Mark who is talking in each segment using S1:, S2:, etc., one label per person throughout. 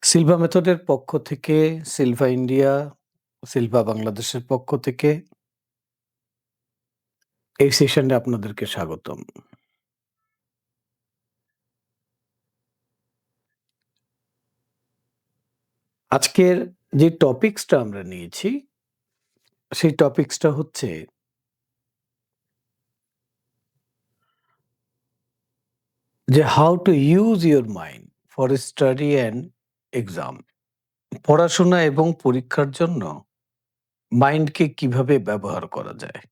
S1: Silva মেথডের পক্ষ থেকে, সিলভা ইন্ডিয়া, সিলভা বাংলাদেশের পক্ষ থেকে এই সেশনে আপনাদেরকে স্বাগতম। আজকের যে টপিকসটা আমরা নিয়েছি, সেই টপিকসটা হচ্ছে যে how to use your mind for study and exam. পড়াশোনা এবং পরীক্ষার জন্য মাইন্ডকে কিভাবে ব্যবহার করা যায়।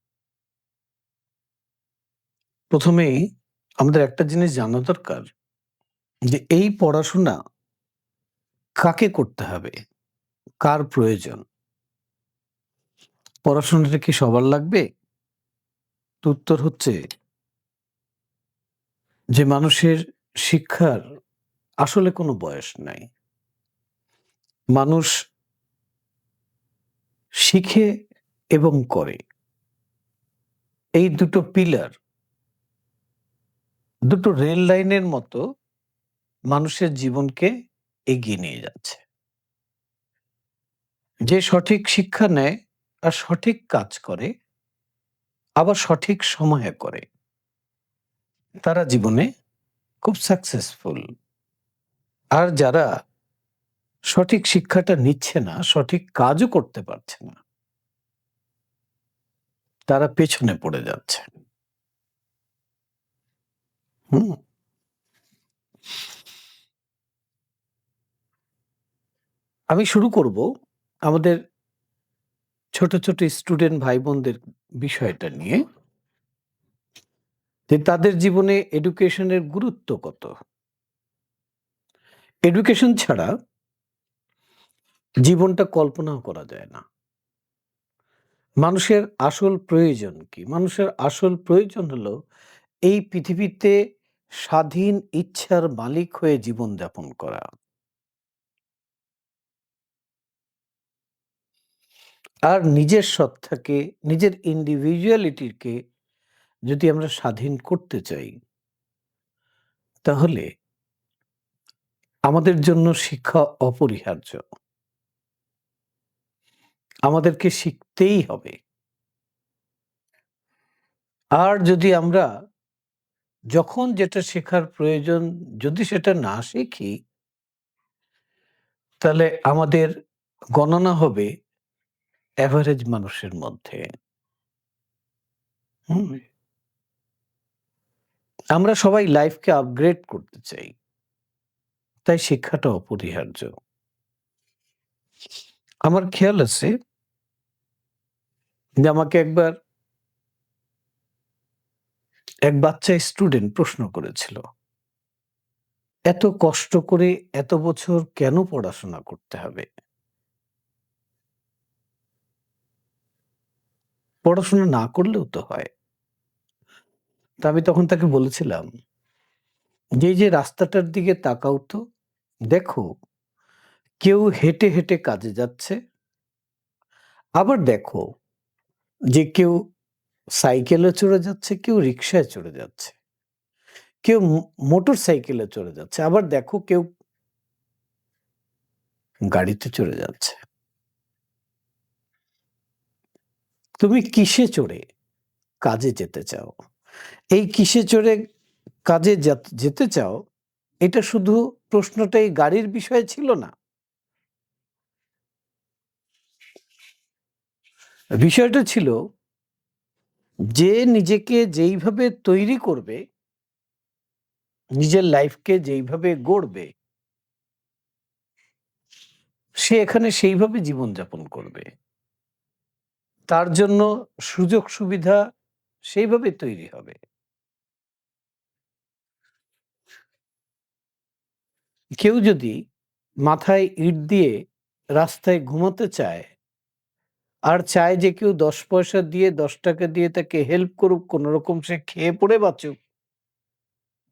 S1: প্রথমেই আমাদের একটা জিনিস জানা দরকার যে এই পড়াশোনা কাকে করতে হবে, কার প্রয়োজন? পড়াশোনাটা কি সবার লাগবে? তো উত্তর হচ্ছে যে মানুষের শিক্ষার আসলে কোনো বয়স নাই। মানুষ শিখে এবং করে। এই দুটো পিলার, দুটো রেল লাইনের মতো মানুষের জীবনকে এগিয়ে নিয়ে যাচ্ছে। যে সঠিক শিক্ষা নেয় আর সঠিক কাজ করে, আবার সঠিক সময়ে করে, তারা জীবনে খুব সাকসেসফুল। আর যারা সঠিক শিক্ষাটা নিচ্ছে না, সঠিক কাজও করতে পারছে না, তারা পেছনে পড়ে যাচ্ছে। হুম? আমি শুরু করব আমাদের ছোট, ছোট স্টুডেন্ট ভাই-বোনদের বিষয়টা নিয়ে যে তাদের জীবনে এডুকেশনের গুরুত্ব কত? এডুকেশন ছাড়া জীবনটা কল্পনাও করা যায় না। মানুষের আসল প্রয়োজন কি? মানুষের আসল প্রয়োজন হলো এই পৃথিবীতে স্বাধীন ইচ্ছার মালিক হয়ে জীবনযাপন করা। আর নিজের সত্তাকে, নিজের ইন্ডিভিজুয়ালিটিকে যদি আমরা স্বাধীন করতে চাই, তাহলে আমাদের জন্য শিক্ষা অপরিহার্য। আমাদেরকে শিখতেই হবে। আর যদি আমরা যখন যেটা শেখার প্রয়োজন যদি সেটা না শিখি, তাহলে আমাদের গণনা হবে এভারেজ মানুষের মধ্যে। হুম? আমরা সবাই লাইফকে আপগ্রেড করতে চাই। তাই শিক্ষাটা অপরিহার্য। আমার খেয়াল আছে যে আমাকে একবার এক বাচ্চা স্টুডেন্ট প্রশ্ন করেছিল, "এত কষ্ট করে এত বছর কেন পড়াশোনা করতে হবে? পড়াশোনা না করলেও তো হয়।" তা আমি তখন তাকে বলেছিলাম যে, "এই যে রাস্তাটার দিকে তাকাও তো। দেখো কেউ হেঁটে, হেঁটে কাজে যাচ্ছে। আবার দেখো যে কেউ সাইকেলে চড়ে যাচ্ছে, কেউ রিক্সায় চড়ে যাচ্ছে। কেউ মোটর সাইকেলে চড়ে যাচ্ছে। আবার দেখো কেউ গাড়িতে চড়ে যাচ্ছে। তুমি কিসে চড়ে কাজে যেতে চাও? এই কিসে চড়ে কাজে যেতে চাও, এটা শুধু প্রশ্নটা এই গাড়ির বিষয়ে ছিল না। বিষয়টা ছিল যে নিজেকে যেইভাবে তৈরি করবে, নিজের লাইফকে যেইভাবে গড়বে, সে এখানে সেইভাবে জীবনযাপন করবে। তার জন্য সুযোগ সুবিধা সেইভাবে তৈরি হবে। কেউ যদি মাথায় ইট দিয়ে রাস্তায় ঘুমাতে চায়, আর চায় যে কেউ ১০ পয়সা দিয়ে ৳১০ দিয়ে তাকে হেল্প করুক, কোনরকম সে খেয়ে পড়ে বাঁচুক,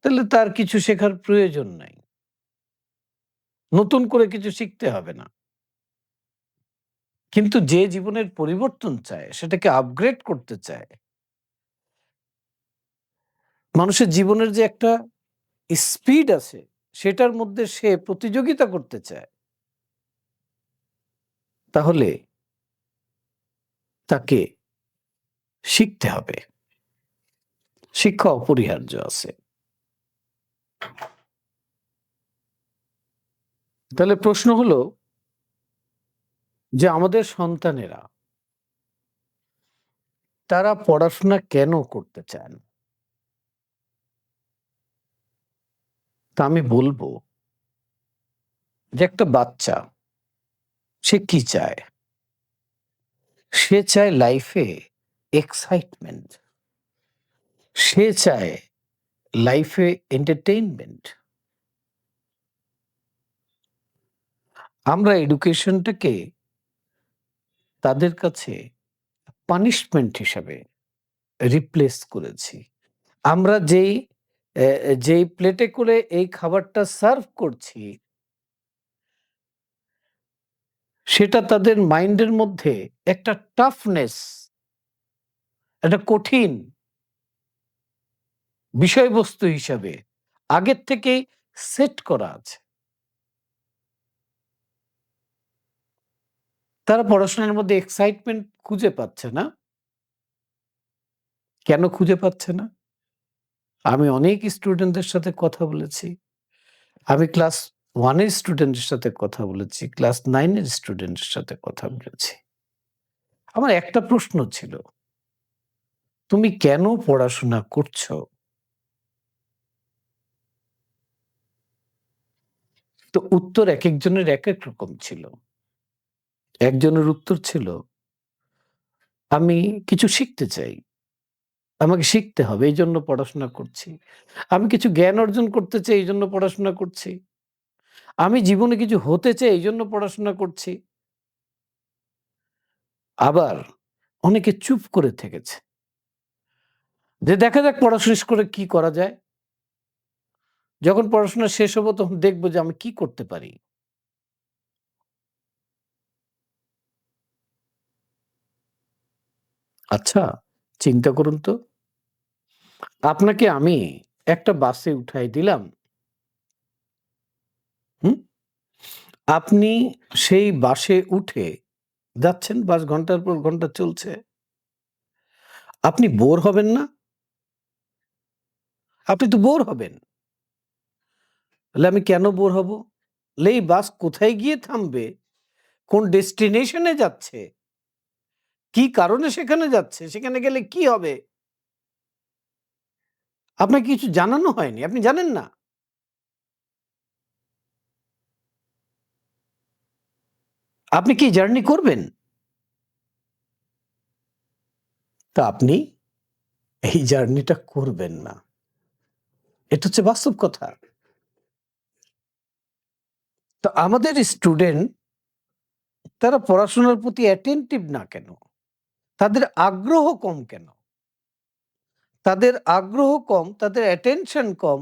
S1: তাহলে তার কিছু শেখার প্রয়োজন নাই। নতুন করে কিছু শিখতে হবে না। কিন্তু যে জীবনের পরিবর্তন চায়, সেটাকে আপগ্রেড করতে চায়, মানুষের জীবনের যে একটা স্পিড আছে, সেটার মধ্যে সে প্রতিযোগিতা করতে চায়। তাহলে তাকে শিখতে হবে। শিক্ষা অপরিহার্য আছে। তাহলে প্রশ্ন হলো যে আমাদের সন্তানেরা তারা পড়াশোনা কেন করতে চায় না? তা আমি বলব যে একটা বাচ্চা সে কি চায়? সে চায় লাইফে এক্সাইটমেন্ট। সে চায় লাইফে এন্টারটেইনমেন্ট। আমরা এডুকেশনটাকে তাদের কাছে পানিশমেন্ট হিসাবে রিপ্লেস করেছি। আমরা যেই প্লেটে করে এই খাবারটা সার্ভ করছি, সেটা তাদের মাইন্ডের মধ্যে একটা টাফনেস, একটা কঠিন বিষয়বস্তু হিসাবে আগের থেকেই সেট করা আছে। তারা পড়াশোনার মধ্যে এক্সাইটমেন্ট খুঁজে পাচ্ছে না। কেন খুঁজে পাচ্ছে না? আমি অনেক স্টুডেন্টদের সাথে কথা বলেছি। আমি ক্লাস 1 এর স্টুডেন্টের সাথে কথা বলেছি, ক্লাস 9 এর স্টুডেন্টের সাথে কথা বলেছি। আমার একটা প্রশ্ন ছিল, "তুমি কেন পড়াশোনা করছো?" তো উত্তর একেকজনের একেক রকম ছিল। একজনের উত্তর ছিল, "আমি কিছু শিখতে চাই। আমাকে শিখতে হবে এইজন্য পড়াশোনা করছি। আমি কিছু জ্ঞান অর্জন করতে চাই এইজন্য পড়াশোনা করছি। আমি জীবনে কিছু হতে চাই এইজন্য পড়াশোনা করছি।" আবার অনেকে চুপ করে থেকেছে। যে দেখা যাক পড়া শেষ করে কি করা যায়। যখন পড়াশোনা শেষ হবো তখন দেখব যে আমি কি করতে পারি। আচ্ছা, চিন্তা করুন তো। আপনাকে আমি একটা বাসে উঠাই দিলাম। হুম? আপনি সেই বাসে উঠে যাচ্ছেন, বাস ঘন্টার পর ঘন্টা চলছে। আপনি বোর হবেন না? আপনি তো বোর হবেন। তাহলে আমি কেন বোর হব? এই বাস কোথায় গিয়ে থামবে? কোন ডেস্টিনেশন এ যাচ্ছে? কি কারণে সেখানে যাচ্ছে? সেখানে গেলে কি হবে? আপনাকে কিছু জানানো হয়নি। আপনি জানেন না। আপনি কি জার্নি করবেন? তা আপনি এই জার্নিটা করবেন না। এটা হচ্ছে বাস্তব কথা। তো আমাদের স্টুডেন্ট তারা পড়াশোনার প্রতি অ্যাটেনটিভ না কেন? তাদের আগ্রহ কম কেন? তাদের আগ্রহ কম, তাদের অ্যাটেনশন কম,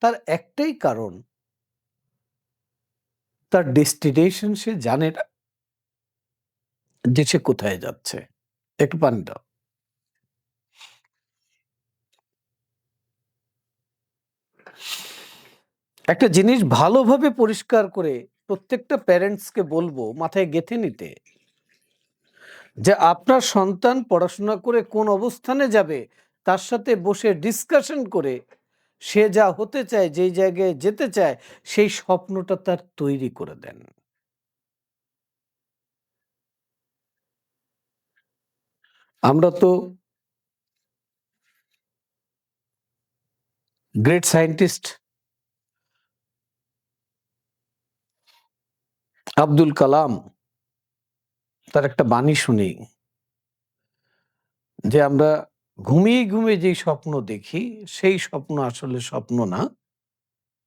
S1: তার একটাই কারণ, তার ডেস্টিনেশন সে জানে না যে সে কোথায় যাচ্ছে। একটু পানি দাও। একটা জিনিস ভালোভাবে পরিষ্কার করে প্রত্যেকটা প্যারেন্টসকে বলবো মাথায় গেঁথে নিতে, যে আপনার সন্তান পড়াশোনা করে কোন অবস্থানে যাবে তার সাথে বসে ডিসকাশন করে সে যা হতে চায়, যেই জায়গায় যেতে চায়, সেই স্বপ্নটা তার তৈরি করে দেন। আমরা তো গ্রেট সায়েন্টিস্ট আব্দুল কালাম তার একটা বাণী শুনি, যে আমরা ঘুমিয়ে ঘুমিয়ে যেই স্বপ্ন দেখি সেই স্বপ্ন আসলে স্বপ্ন না,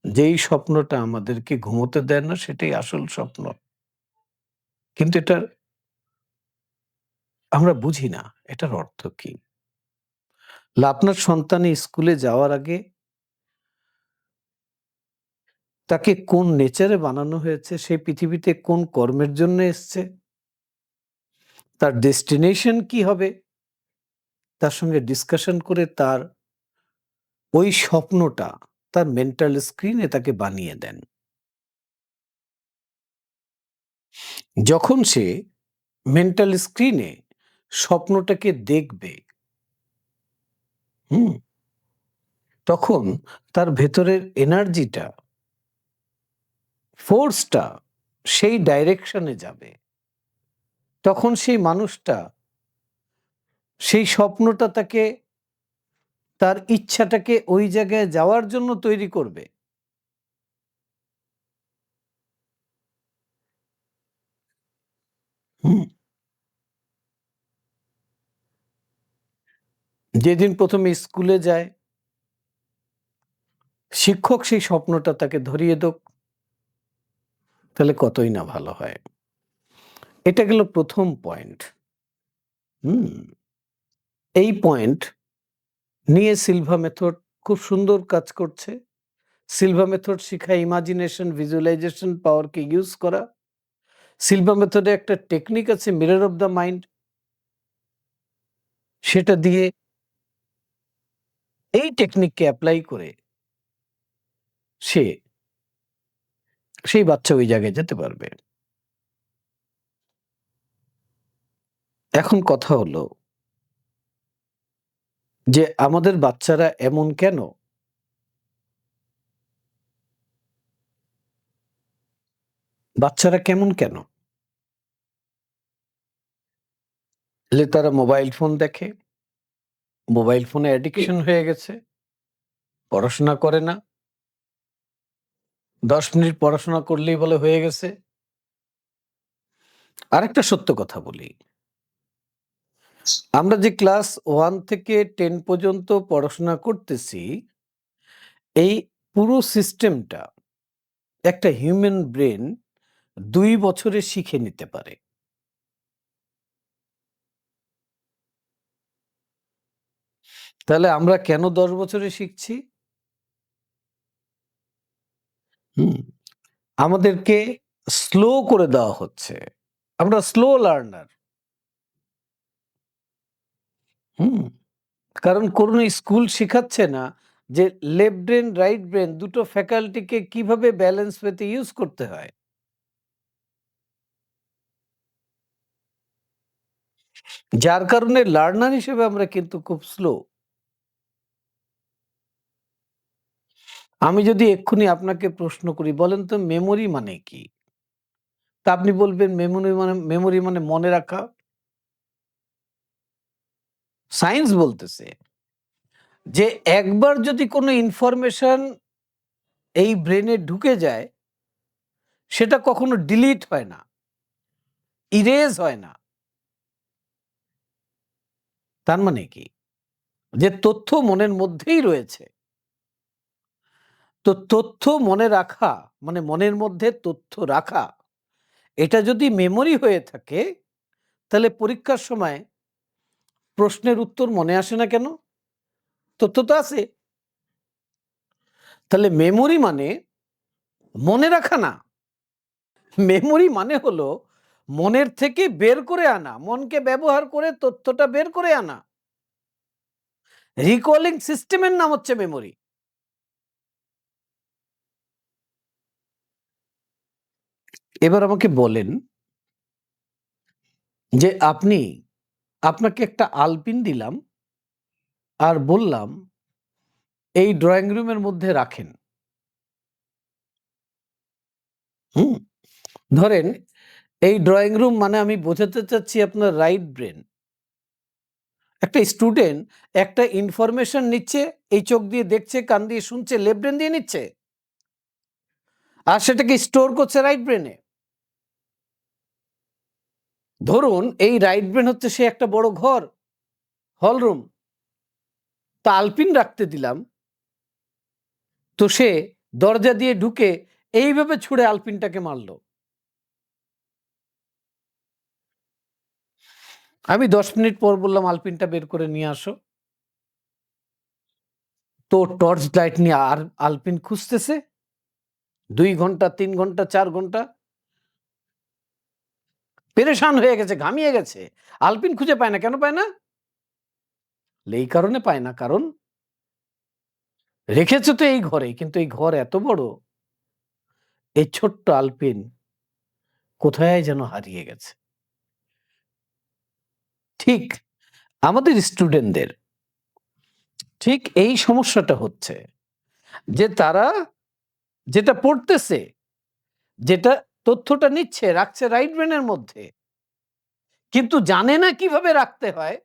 S1: যেই স্বপ্নটা আমাদেরকে ঘুমোতে দেয় না সেটাই আসল স্বপ্ন। কিন্তু এটার আমরা বুঝি না এটার অর্থ কি। আপনার সন্তান স্কুলে যাওয়ার আগে তাকে কোন নেচারে বানানো হয়েছে, সে পৃথিবীতে কোন কর্মের জন্য এসছে, তার ডেস্টিনেশন কি হবে, তার সঙ্গে ডিসকাশন করে তার ওই স্বপ্নটা তার মেন্টাল স্ক্রিনে তাকে বানিয়ে দেন। যখন সে মেন্টাল স্ক্রিনে স্বপ্নটাকে দেখবে, হুম? তখন তার ভেতরের এনার্জিটা, ফোর্সটা সেই ডাইরেকশনে যাবে। তখন সেই মানুষটা সেই স্বপ্নটা তাকে, তার ইচ্ছাটাকে ওই জায়গায় যাওয়ার জন্য তৈরি করবে। হুম? যেদিন ১ম এ স্কুলে যায়, শিক্ষক সেই স্বপ্নটা তাকে ধরিয়ে দিক, তাহলে কতই না ভালো হয়। এটা গেল ১ম পয়েন্ট। হুম? এই পয়েন্ট নিয়ে সিলভা মেথড খুব সুন্দর কাজ করছে। সিলভা মেথড শিখায় ইমাজিনেশন, ভিজুয়ালাইজেশন পাওয়ারকে ইউজ করা। সিলভা মেথডে একটা টেকনিক আছে মিরর অফ দ্য মাইন্ড, সেটা দিয়ে এই টেকনিককে এপ্লাই করে সে সেই বাচ্চা ওই জায়গায় যেতে পারবে। এখন কথা হলো যে আমাদের বাচ্চারা এমন কেন? বাচ্চারা কেমন কেন? যে তারা মোবাইল ফোন দেখে, মোবাইল ফোনে অ্যাডিকশন হয়ে গেছে, পড়াশোনা করে না। ১০ মিনিট পড়াশোনা করলেই বলে হয়ে গেছে। আরেকটা সত্য কথা বলি। আমরা যে ক্লাস 1 থেকে 10 পর্যন্ত পড়াশোনা করতেছি, এই পুরো সিস্টেমটা একটা হিউম্যান ব্রেন ২ বছরে শিখে নিতে পারে। তাহলে আমরা কেন ১০ বছরে শিখছি? হুম, আমাদেরকে স্লো করে দেওয়া হচ্ছে। আমরা স্লো লার্নার। হুম, কারণ কোন স্কুল শিখাচ্ছে না যে লেফট ব্রেন, রাইট ব্রেন দুটো ফ্যাকাল্টিকে কিভাবে ব্যালেন্স পেতে ইউজ করতে হয়। যার কারণে লার্নার হিসেবে আমরা কিন্তু খুব স্লো। আমি যদি এক্ষুনি আপনাকে প্রশ্ন করি, বলেন তো মেমোরি মানে কি? তা আপনি বলবেন মেমোরি মানে মনে রাখা। সায়েন্স বলতেছে যে একবার যদি কোনো ইনফরমেশন এই ব্রেনে ঢুকে যায়, সেটা কখনো ডিলিট হয় না, ইরেজ হয় না। তার মানে কি? যে তথ্য মনের মধ্যেই রয়েছে। তো তথ্য মনে রাখা মানে মনের মধ্যে তথ্য রাখা, এটা যদি মেমোরি হয়ে থাকে, তাহলে পরীক্ষার সময় প্রশ্নের উত্তর মনে আসে না কেন? তথ্য তো আছে। তাহলে মেমোরি মানে মনে রাখা না। মেমোরি মানে হলো মনের থেকে বের করে আনা, মনকে ব্যবহার করে তথ্যটা বের করে আনা। রিকলিং সিস্টেমের নাম হচ্ছে মেমোরি। এবার আমাকে বলেন যে আপনাকে একটা আলপিন দিলাম আর বললাম এই ড্রয়িং রুমের মধ্যে রাখেন। হুম? ধরেন এই ড্রয়িং রুম মানে আমি বোঝাতে চাচ্ছি আপনার রাইট ব্রেন। একটা স্টুডেন্ট একটা ইনফরমেশন নিচ্ছে, এই চোখ দিয়ে দেখছে, কান দিয়ে শুনছে, লেফট ব্রেন দিয়ে নিচ্ছে। আর সেটাকে স্টোর করছে রাইট ব্রেনে। ধরুন এই রাইট ব্রেন হচ্ছে সে একটা বড় ঘর, হল রুম। তা আলপিন রাখতে দিলাম, তো সে দরজা দিয়ে ঢুকে এইভাবে ছুঁড়ে আলপিনটাকে মারলো। আমি ১০ মিনিট পর বললাম আলপিনটা বের করে নিয়ে আসো। তো টর্চ লাইট নিয়ে আর আলপিন খুঁজতেছে। ২ ঘন্টা, ৩ ঘন্টা, ৪ ঘন্টা। পেরেশান হয়ে গেছে, ঘামিয়ে গেছে। আলপিন খুঁজে পায় না। কেন পায় না? এই কারণে পায় না, কারণ রেখেছে তো এই ঘরে। কিন্তু এই ঘর এত বড়, এই ছোট্ট আলপিন কোথায় যেন হারিয়ে গেছে। ঠিক আমাদের স্টুডেন্টদের ঠিক এই সমস্যাটা হচ্ছে যে তারা যেটা পড়তেছে, যেটা তথ্যটা নিচ্ছে, রাখছে রাইট ব্রেনের মধ্যে। কিন্তু জানে না কিভাবে রাখতে হয়,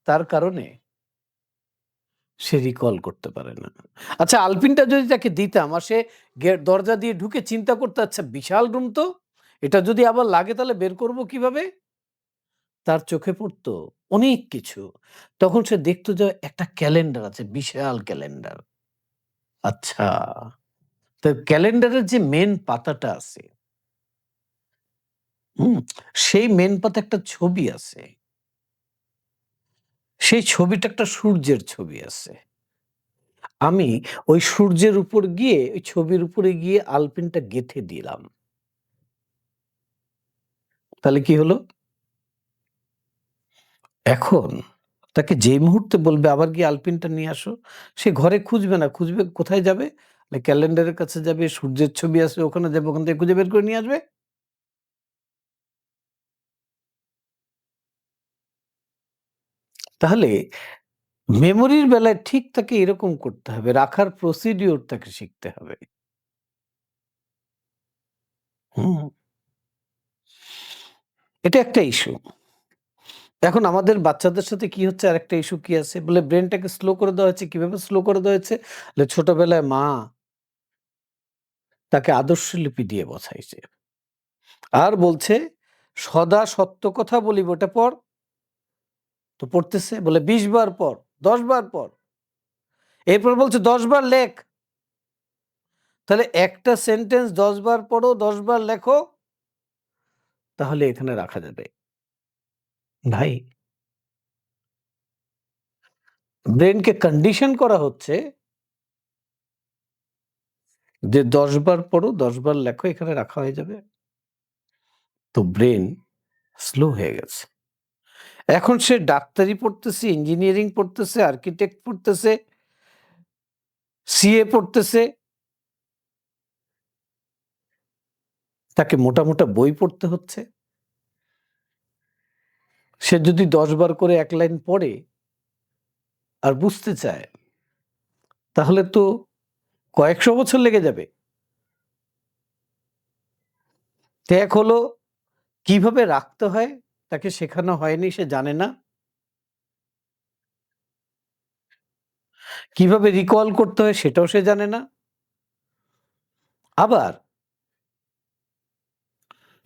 S1: তার কারণে সে রিকল করতে পারে না। আচ্ছা আলপিনটা যদি তাকে দিতাম আর সে দরজা দিয়ে ঢুকে চিন্তা করতে আচ্ছা বিশাল রুম তো, এটা যদি আবার লাগে তাহলে বের করব কিভাবে? তার চোখে পড়তো অনেক কিছু। তখন সে দেখতো যে একটা ক্যালেন্ডার আছে, বিশাল ক্যালেন্ডার। আচ্ছা, তো ক্যালেন্ডারের যে মেইন পাতাটা আছে, হুম? সেই মেইন পাতায় একটা ছবি আছে। সেই ছবিটা একটা সূর্যের ছবি আছে। আমি ওই সূর্যের উপর গিয়ে, ওই ছবির উপরে গিয়ে আলপিনটা গেঁথে দিলাম। তাহলে কি হলো? এখন তাকে যেই মুহূর্তে বলবে আবার গিয়ে আলপিনটা নিয়ে আসো, সে ঘরে খুঁজবে না। খুঁজবে কোথায় যাবে? ক্যালেন্ডারের কাছে যাবে, সূর্যের ছবি আছে ওখানে যাবে, ওখান থেকে খুঁজে বের করে নিয়ে আসবে। তাহলে মেমোরির বেলায় ঠিক তাকে এরকম করতে হবে। রাখার প্রসিডিওর তাকে শিখতে হবে। হুম, এটা একটা ইস্যু। এখন আমাদের বাচ্চাদের সাথে কি হচ্ছে আরেকটা ইস্যু কি আছে? বলে ব্রেইনটাকে স্লো করে দেওয়া হয়েছে। কিভাবে স্লো করে দেওয়া হয়েছে? ছোটবেলায় মা তাকে আদর্শ লিপি দিয়ে বসাইছে। আর বলছে, "সদা সত্য কথা বলিব" ওটা পড়। তো পড়তেছে। বলে ২০ বার পড়, ১০ বার পড়। এরপর বলছে ১০ বার লেখ। তাহলে একটা সেন্টেন্স ১০ বার পড়ো, ১০ বার লেখো, তাহলে এখানে রাখা যাবে। ভাই, ব্রেইনকে কন্ডিশন করা হচ্ছে যে ১০ বার পড়ো, ১০ বার লেখো, এখানে রাখা হয়ে যাবে। তো ব্রেইন স্লো হয়ে গেছে। এখন সে ডাক্তারি পড়তেছে, ইঞ্জিনিয়ারিং পড়তেছে, আর্কিটেক্ট পড়তেছে, সিএ পড়তেছে। তাকে মোটা, মোটা বই পড়তে হচ্ছে। সে যদি ১০ বার করে ১ লাইন পড়ে আর বুঝতে চায়, তাহলে তো কয়েকশো বছর লেগে যাবে। ত্যাগ হলো কিভাবে রাখতে হয় তাকে শেখানো হয়নি, সে জানে না। কিভাবে রিকল করতে হয় সেটাও সে জানে না। আবার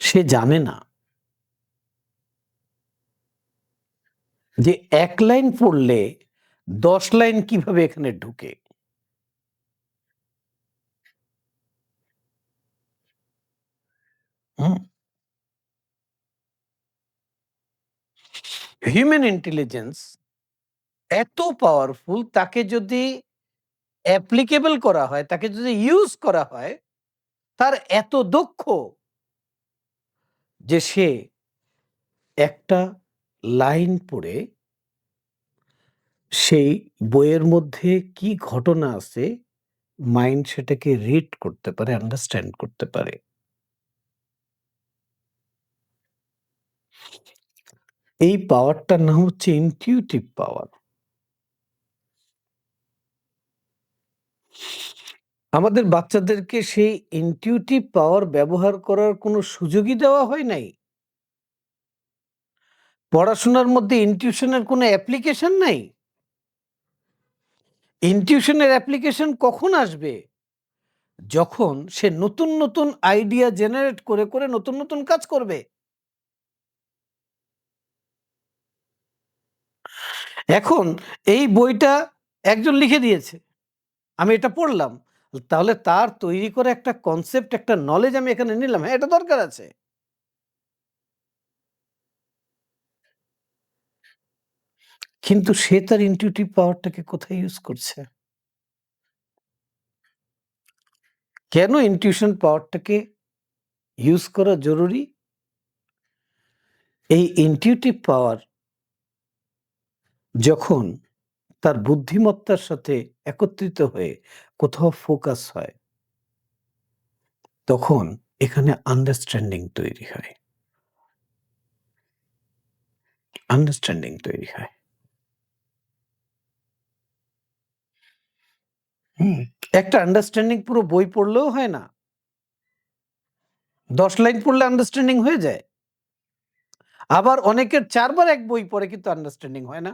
S1: সে জানে না যে ১ লাইন পড়লে ১০ লাইন কিভাবে এখানে ঢুকে। হুম? হিউম্যান ইন্টেলিজেন্স এত পাওয়ারফুল, তাকে যদি অ্যাপ্লিকেবল করা হয়, তাকে যদি ইউজ করা হয়, তার এত দক্ষ যে সে একটা লাইন পড়ে সেই বইয়ের মধ্যে কি ঘটনা আছে মাইন্ড সেটাকে রিড করতে পারে, আন্ডারস্ট্যান্ড করতে পারে। এই পাওয়ারটার নাম হচ্ছে ইনটিউটিভ পাওয়ার। আমাদের বাচ্চাদেরকে সেই ইনটিউটিভ পাওয়ার ব্যবহার করার কোনো সুযোগই দেওয়া হয় নাই। পড়াশোনার মধ্যে ইনটিউশনের কোনো অ্যাপ্লিকেশন নাই। ইনটিউশনের অ্যাপ্লিকেশন কখন আসবে? যখন সে নতুন, নতুন আইডিয়া জেনারেট করে, করে নতুন, নতুন কাজ করবে। এখন এই বইটা একজন লিখে দিয়েছে। আমি এটা পড়লাম। তাহলে তার তৈরি করা একটা কনসেপ্ট, একটা নলেজ আমি এখানে নিলাম। হ্যাঁ, এটা দরকার আছে। কিন্তু সে তার ইনটিউটিভ পাওয়ারটাকে কোথায় ইউজ করছে? কেন ইনটিউশন পাওয়ারটাকে ইউজ করা জরুরি? এই ইনটিউটিভ পাওয়ার যখন তার বুদ্ধিমত্তার সাথে একত্রিত হয়ে কোথাও ফোকাস হয়, তখন এখানে আন্ডারস্ট্যান্ডিং তৈরি হয়। আন্ডারস্ট্যান্ডিং তৈরি হয়। হুম? একটা আন্ডারস্ট্যান্ডিং পুরো বই পড়লেও হয় না। ১০ লাইন পড়লে আন্ডারস্ট্যান্ডিং হয়ে যায়। আবার অনেকের ৪ বার এক বই পড়ে কিন্তু আন্ডারস্ট্যান্ডিং হয় না।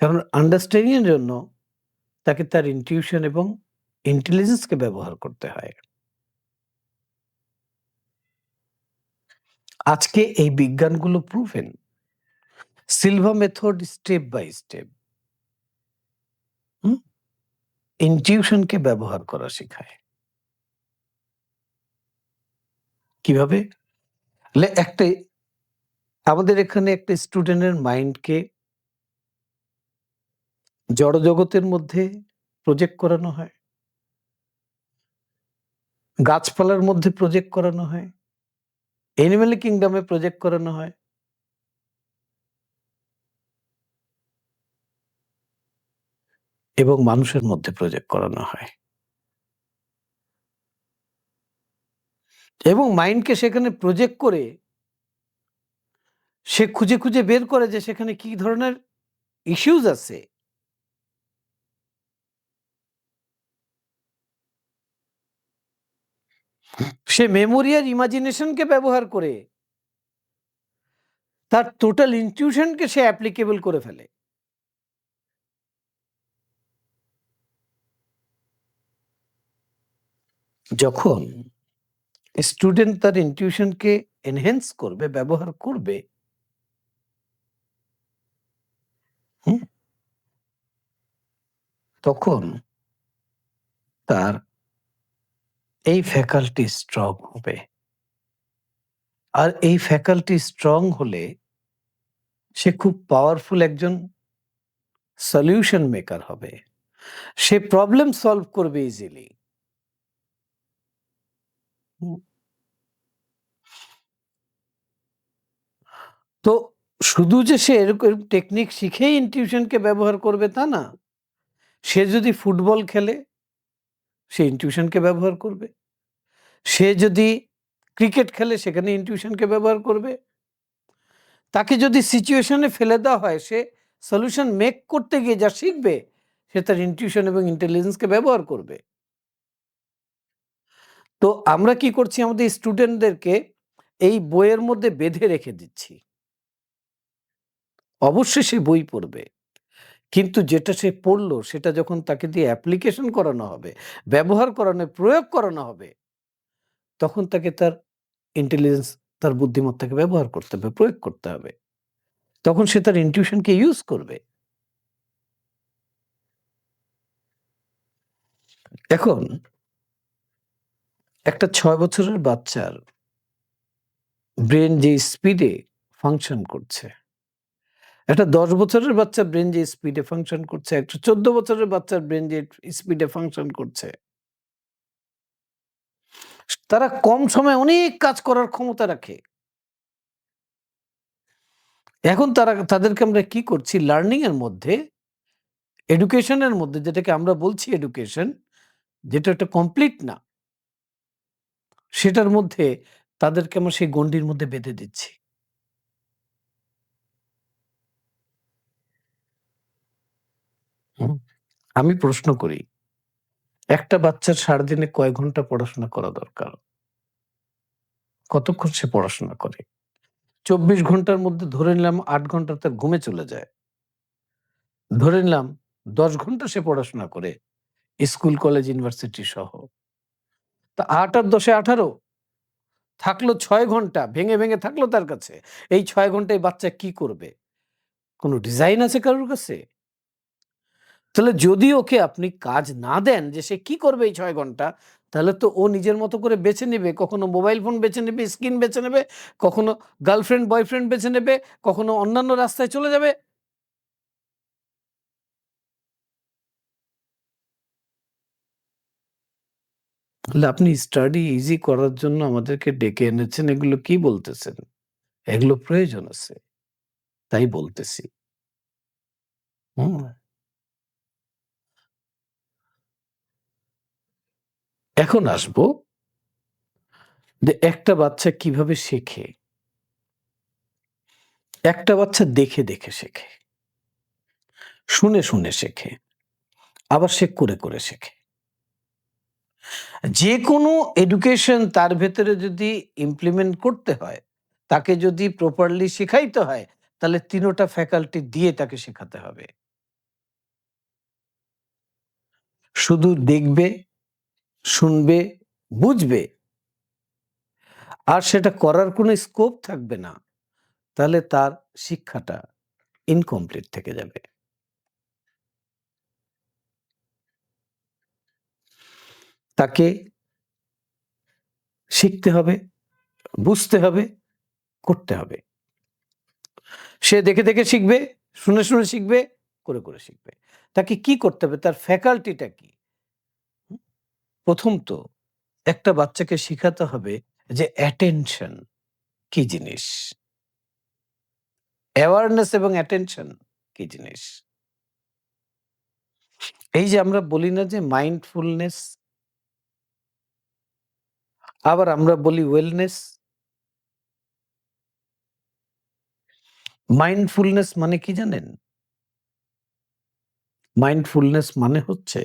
S1: কারণ আন্ডারস্ট্যান্ডিং এর জন্য তাকে তার ইনটিউশন এবং ইন্টেলিজেন্স কে ব্যবহার করতে হয়। আজকে এই বিজ্ঞানগুলো proven. Silva method step by step হুম? ইনটিউশন কে ব্যবহার করা শেখায়। কিভাবে? একটা আমাদের এখানে একটা স্টুডেন্টের মাইন্ডকে জড়জগতের মধ্যে প্রজেক্ট করানো হয়। গাছপালার মধ্যে প্রজেক্ট করানো হয়। অ্যানিমাল কিংডমে প্রজেক্ট করানো হয়। এবং মানুষের মধ্যে প্রজেক্ট করানো হয়। এবং মাইন্ডকে সেখানে প্রজেক্ট করে সে খুঁজে, খুঁজে বের করে যে সেখানে কি ধরনের ইস্যুস আছে। সে মেমোরি আর ইমাজিনেশনকে ব্যবহার করে তার টোটাল ইনটিউশনকে সে অ্যাপ্লিকেবল করে ফেলে। যখন স্টুডেন্ট তার ইনটিউশনকে এনহ্যান্স করবে, ব্যবহার করবে, হুম? তখন তার এই ফ্যাকাল্টি স্ট্রং হবে। আর এই ফ্যাকাল্টি স্ট্রং হলে সে খুব পাওয়ারফুল একজন সলিউশন মেকার হবে। সে প্রবলেম সলভ করবে ইজিলি। হুম। তো শুধু যে সে এরকম টেকনিক শিখেই ইনটিউশনকে ব্যবহার করবে তা না। সে যদি ফুটবল খেলে সে ইনটিউশনকে ব্যবহার করবে। সে যদি ক্রিকেট খেলে সেখানে ইনটিউশনকে ব্যবহার করবে। তাকে যদি সিচুয়েশনে ফেলে দেওয়া হয় সে সলিউশন মেক করতে গিয়ে যা শিখবে সে তার ইনটিউশন এবং ইন্টেলিজেন্সকে ব্যবহার করবে। তো আমরা কি করছি আমাদের স্টুডেন্টদেরকে এই বইয়ের মধ্যে বেঁধে রেখে দিচ্ছি। অবশ্যই সে বই পড়বে। কিন্তু যেটা সে পড়লো সেটা যখন তাকে দিয়ে অ্যাপ্লিকেশন করানো হবে, ব্যবহার করানো, প্রয়োগ করানো হবে, তখন তাকে তার ইন্টেলিজেন্স, তার বুদ্ধিমত্তাকে ব্যবহার করতে হবে, প্রয়োগ করতে হবে। তখন সে তার ইনটিউশনকে ইউজ করবে। এখন একটা ৬ বছরের বাচ্চার ব্রেন যে স্পিডে ফাংশন করছে, একটা ১০ বছরের বাচ্চার ব্রেন যে স্পিডে ফাংশন করছে, একটা ১৪ বছরের বাচ্চার ব্রেন যে স্পিডে ফাংশন করছে, তারা কম সময়ে অনেক কাজ করার ক্ষমতা রাখে। এখন তাদেরকে আমরা কি করছি লার্নিং এর মধ্যে, এডুকেশনের মধ্যে যেটাকে আমরা বলছি এডুকেশন, যেটা একটা কমপ্লিট না, সেটার মধ্যে তাদেরকে আমরা সেই গণ্ডির মধ্যে বেঁধে দিচ্ছি। হুম? আমি প্রশ্ন করি, একটা বাচ্চার সারাদিনে কয় ঘন্টা পড়াশোনা করা দরকার? কতক্ষণ সে পড়াশোনা করে? ২৪ ঘন্টার মধ্যে ধরে নিলাম ৮ ঘন্টা তার ঘুমে চলে যায়। ধরে নিলাম ১০ ঘন্টা সে পড়াশোনা করে, স্কুল, কলেজ, ইউনিভার্সিটি সহ। তা ৮ আর ১০ এ ১৮, থাকলো ৬ ঘন্টা। ভেঙে, ভেঙে থাকলো তার কাছে। এই ৬ ঘন্টায় বাচ্চা কি করবে? কোন ডিজাইন আছে কারোর কাছে? তাহলে যদি ওকে আপনি কাজ না দেন যে সে কি করবে এই ৬ ঘন্টা, তাহলে তো ও নিজের মতো করে বেছে নেবে। কখনো মোবাইল ফোন বেছে নেবে, স্ক্রিন বেছে নেবে, কখনো গার্লফ্রেন্ড, বয়ফ্রেন্ড বেছে নেবে, কখনো অন্যান্য রাস্তায় চলে যাবে। তাহলে আপনি স্টাডি ইজি করার জন্য আমাদেরকে ডেকে এনেছেন, এগুলো কি বলতেছেন? এগুলো প্রয়োজন আছে। তাই বলতেছি। হুম? এখন আসবো যে একটা বাচ্চা কিভাবে শেখে। একটা বাচ্চা দেখে, দেখে শেখে। শুনে, শুনে শেখে। আবার সে করে, করে শেখে। যেকোনো এডুকেশন তার ভেতরে যদি ইমপ্লিমেন্ট করতে হয়, তাকে যদি প্রপারলি শিখাইতে হয়, তাহলে ৩ টা ফ্যাকাল্টি দিয়ে তাকে শেখাতে হবে। শুধু দেখবে, শুনবে, বুঝবে আর সেটা করার কোনো স্কোপ থাকবে না, তাহলে তার শিক্ষাটা ইনকমপ্লিট থেকে যাবে। তাকে শিখতে হবে, বুঝতে হবে, করতে হবে। সে দেখে, দেখে শিখবে, শুনে, শুনে শিখবে, করে, করে শিখবে। তাকে কি করতে হবে? তার ফ্যাকাল্টিটা কি? হুম? ১ম তো একটা বাচ্চাকে শিখাতে হবে যে অ্যাটেনশন কি জিনিস? অ্যাওয়ারনেস এবং অ্যাটেনশন কি জিনিস? এই যে আমরা বলি না যে মাইন্ডফুলনেস, আবার আমরা বলি ওয়েলনেস। মাইন্ডফুলনেস মানে কি জানেন? মাইন্ডফুলনেস মানে হচ্ছে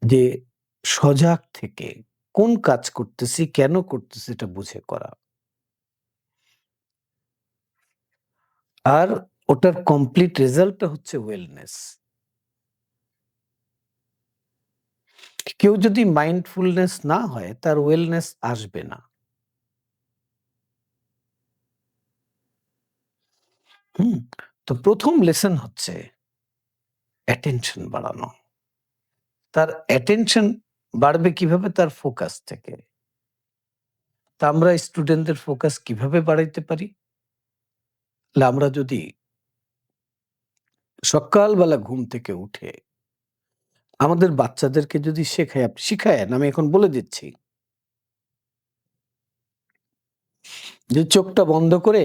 S1: যে সজাগ থেকে কোন কাজ করতেছি, কেন করতেছি এটা বুঝে করা। আর ওটার কমপ্লিট রেজাল্টটা হচ্ছে ওয়েলনেস। কেউ যদি মাইন্ডফুলনেস না হয় তার ওয়েলনেস আসবে না। হুম? তো ১ম লেসন হচ্ছে অ্যাটেনশন বাড়ানো। তার অ্যাটেনশন বাড়বে কিভাবে? তার ফোকাস থেকে। তা আমরা স্টুডেন্টদের ফোকাস কিভাবে বাড়াইতে পারি? আমরা যদি সকালবেলা ঘুম থেকে উঠে আমাদের বাচ্চাদেরকে যদি শেখাই, আপনি শিখায়েন, আমি এখন বলে দিচ্ছি যে চোখটা বন্ধ করে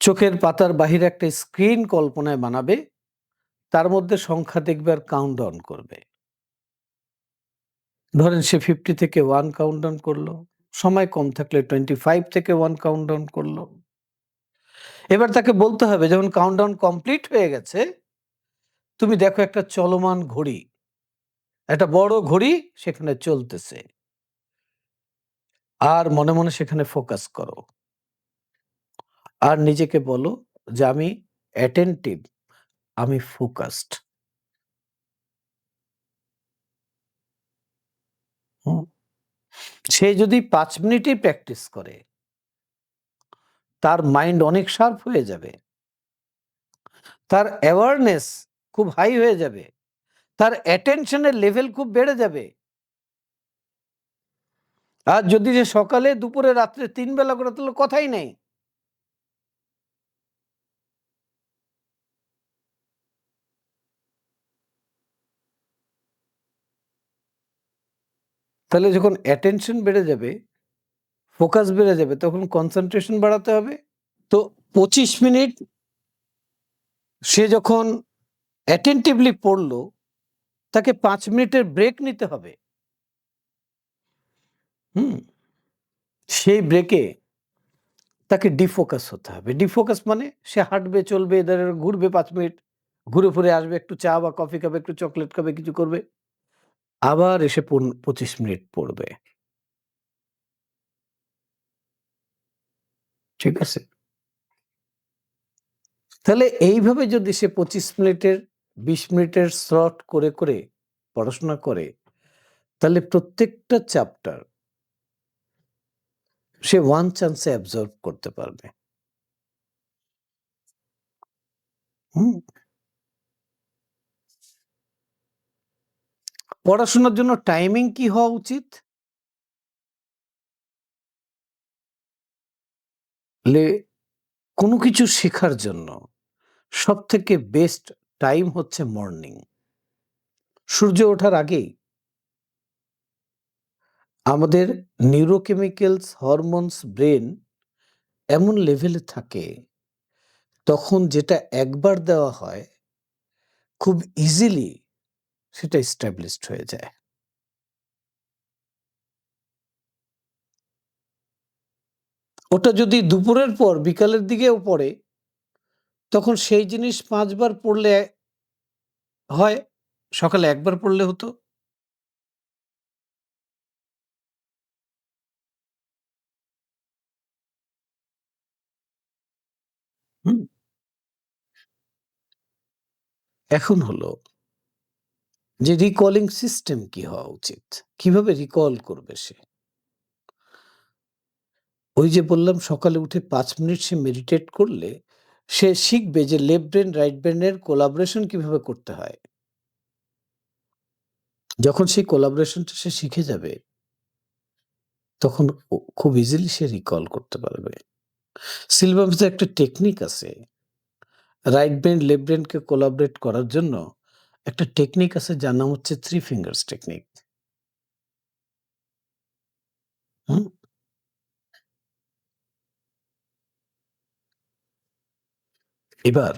S1: চোখের পাতার বাহিরে একটা স্ক্রিন কল্পনায় বানাবে, তার মধ্যে সংখ্যা দেখবে আর কাউন্টডাউন করবে। ধরেন সে 50 থেকে 1 কাউন্টডাউন করলো। সময় কম থাকলে 25 থেকে 1 কাউন্টডাউন করলো। এবার তাকে বলতে হবে যখন কাউন্টডাউন কমপ্লিট হয়ে গেছে, তুমি দেখো একটা চলমান ঘড়ি। একটা বড় ঘড়ি সেখানে চলতেছে। আর মনে, মনে সেখানে ফোকাস করো। আর নিজেকে বলো যে আমি অ্যাটেনটিভ, আমি ফোকাসড। হুম? সে যদি ৫ মিনিটই প্র্যাকটিস করে, তার মাইন্ড অনেক শার্প হয়ে যাবে। তার অ্যাওয়ারনেস খুব হাই হয়ে যাবে। তার অ্যাটেনশন এর লেভেল খুব বেড়ে যাবে। আর যদি সে সকালে, দুপুরে, রাত্রে ৩ বেলা করে তাহলে কথাই নেই। তাহলে যখন অ্যাটেনশন বেড়ে যাবে, ফোকাস বেড়ে যাবে, তখন কনসেনট্রেশন বাড়াতে হবে। তো ২৫ মিনিট সে যখন অ্যাটেনটিভলি পড়ল, তাকে ৫ মিনিটের ব্রেক নিতে হবে। হুম? সেই ব্রেকে তাকে ডিফোকাস হতে হবে। ডিফোকাস মানে সে হাঁটবে, চলবে, এধারে ঘুরবে ৫ মিনিট। ঘুরে ফিরে আসবে, একটু চা বা কফি খাবে, একটু চকোলেট খাবে, কিছু করবে। আবার এসে ২৫ মিনিট পড়বে। ঠিক আছে? তাহলে এইভাবে যদি সে ২৫ মিনিটের ২০ মিনিটের স্লট করে, করে পড়াশোনা করে, তাহলে প্রত্যেকটা চ্যাপ্টার সে ওয়ান চান্সে অ্যাবসর্ব করতে পারবে। হুম? পড়াশোনার জন্য টাইমিং কি হওয়া উচিত? লে কোনো কিছু শেখার জন্য সবথেকে বেস্ট টাইম হচ্ছে মর্নিং। সূর্য ওঠার আগেই আমাদের নিউরোকেমিক্যালস, হরমোনস, ব্রেন এমন লেভেলে থাকে, তখন যেটা একবার দেওয়া হয় খুব ইজিলি সেটা established হয়ে যায়। ওটা যদি দুপুরের পর বিকালের দিকেও পড়ে, তখন সেই জিনিস ৫ বার পড়লে হয়, সকালে ১ বার পড়লে হতো। হুম? এখন হলো যে রিকলিং সিস্টেম কি হওয়া উচিত? কিভাবে রিকল করবে সে? ওই যে বললাম সকালে উঠে ৫ মিনিট সে মেডিটেট করলে সে শিখবে যে লেফট ব্রেন রাইট ব্রেনের কোলাবোরেশন কিভাবে করতে হয়। যখন সেই কোলাবোরেশনটা সে শিখে যাবে, তখন খুব ইজিলি সে রিকল করতে পারবে। সিলবামসে একটা টেকনিক আছে। রাইট ব্রেন লেফট ব্রেনকে কোলাবরেট করার জন্য একটা টেকনিক আছে যার নাম হচ্ছে থ্রি ফিঙ্গারস টেকনিক। হুম? এবার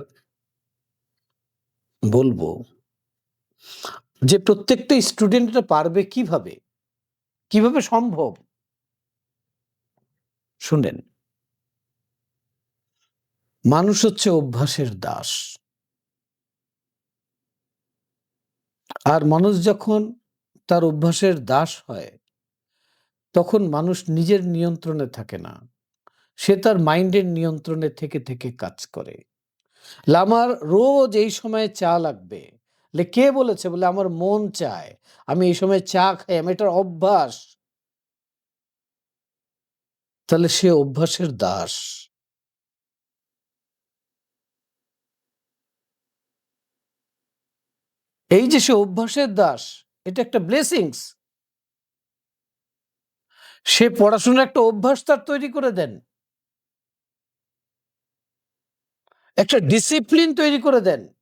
S1: বলবো যে প্রত্যেকটা স্টুডেন্ট এটা পারবে কিভাবে? কিভাবে সম্ভব? শুনেন, মানুষ হচ্ছে অভ্যাসের দাস। আর মানুষ যখন তার অভ্যাসের দাস হয়, তখন মানুষ নিজের নিয়ন্ত্রণে থাকে না। সে তার মাইন্ডের নিয়ন্ত্রণে থেকে কাজ করে। আমার রোজ এই সময়ে চা লাগবে। কে বলেছে? বলে আমার মন চায়। আমি এই সময় চা খাই। আমার এটার অভ্যাস। তাহলে সে অভ্যাসের দাস। এই যে সে অভ্যাসের দাস, এটা একটা ব্লেসিংস। সে পড়াশোনার একটা অভ্যাস তার তৈরি করে দেন। একটা ডিসিপ্লিন তৈরি করে দেন।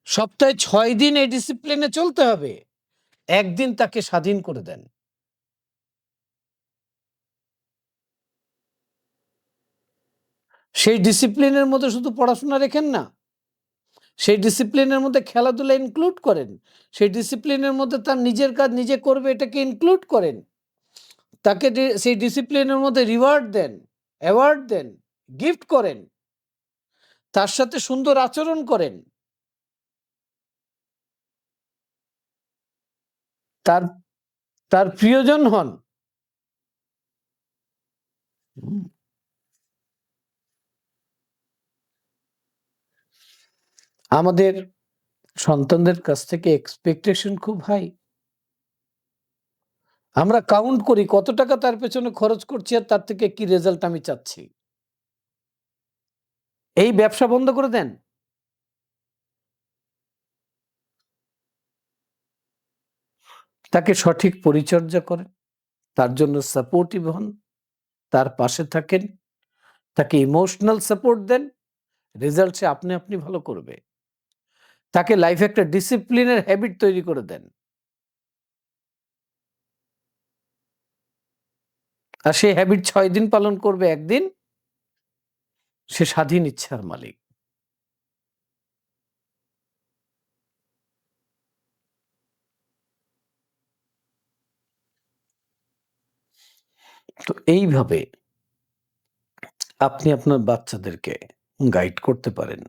S1: সপ্তাহে ৬ দিন এই ডিসিপ্লিনে চলতে হবে। একদিন তাকে স্বাধীন করে দেন। সেই ডিসিপ্লিনের মধ্যে শুধু পড়াশোনা রেখেন না। সেই ডিসিপ্লিনের মধ্যে খেলাধুলা ইনক্লুড করেন। সেই ডিসিপ্লিনের মধ্যে তার নিজের কাজ নিজে করবে এটাকে ইনক্লুড করেন। তাকে সেই ডিসিপ্লিনের মধ্যে রিওয়ার্ড দেন, অ্যাওয়ার্ড দেন, গিফট করেন। তার সাথে সুন্দর আচরণ করেন। তার তার প্রিয়জন হন। হুম। আমাদের সন্তানদের কাছ থেকে এক্সপেকটেশন খুব হাই। আমরা কাউন্ট করি কত টাকা তার পেছনে খরচ করছি আর তার থেকে কি রেজাল্ট আমি চাচ্ছি। এই ব্যবসা বন্ধ করে দেন। তাকে সঠিক পরিচর্যা করেন। তার জন্য সাপোর্টিভ হন। তার পাশে থাকেন। তাকে ইমোশনাল সাপোর্ট দেন। রেজাল্ট সে আপনি ভালো করবে। তাকে লাইফে একটা ডিসিপ্লিনের হ্যাবিট তৈরি করে দেন। আর সেই হ্যাবিট ৬ দিন পালন করবে, ১ দিন সে স্বাধীন ইচ্ছার মালিক। তো এইভাবে আপনি আপনার বাচ্চাদেরকে গাইড করতে পারেন।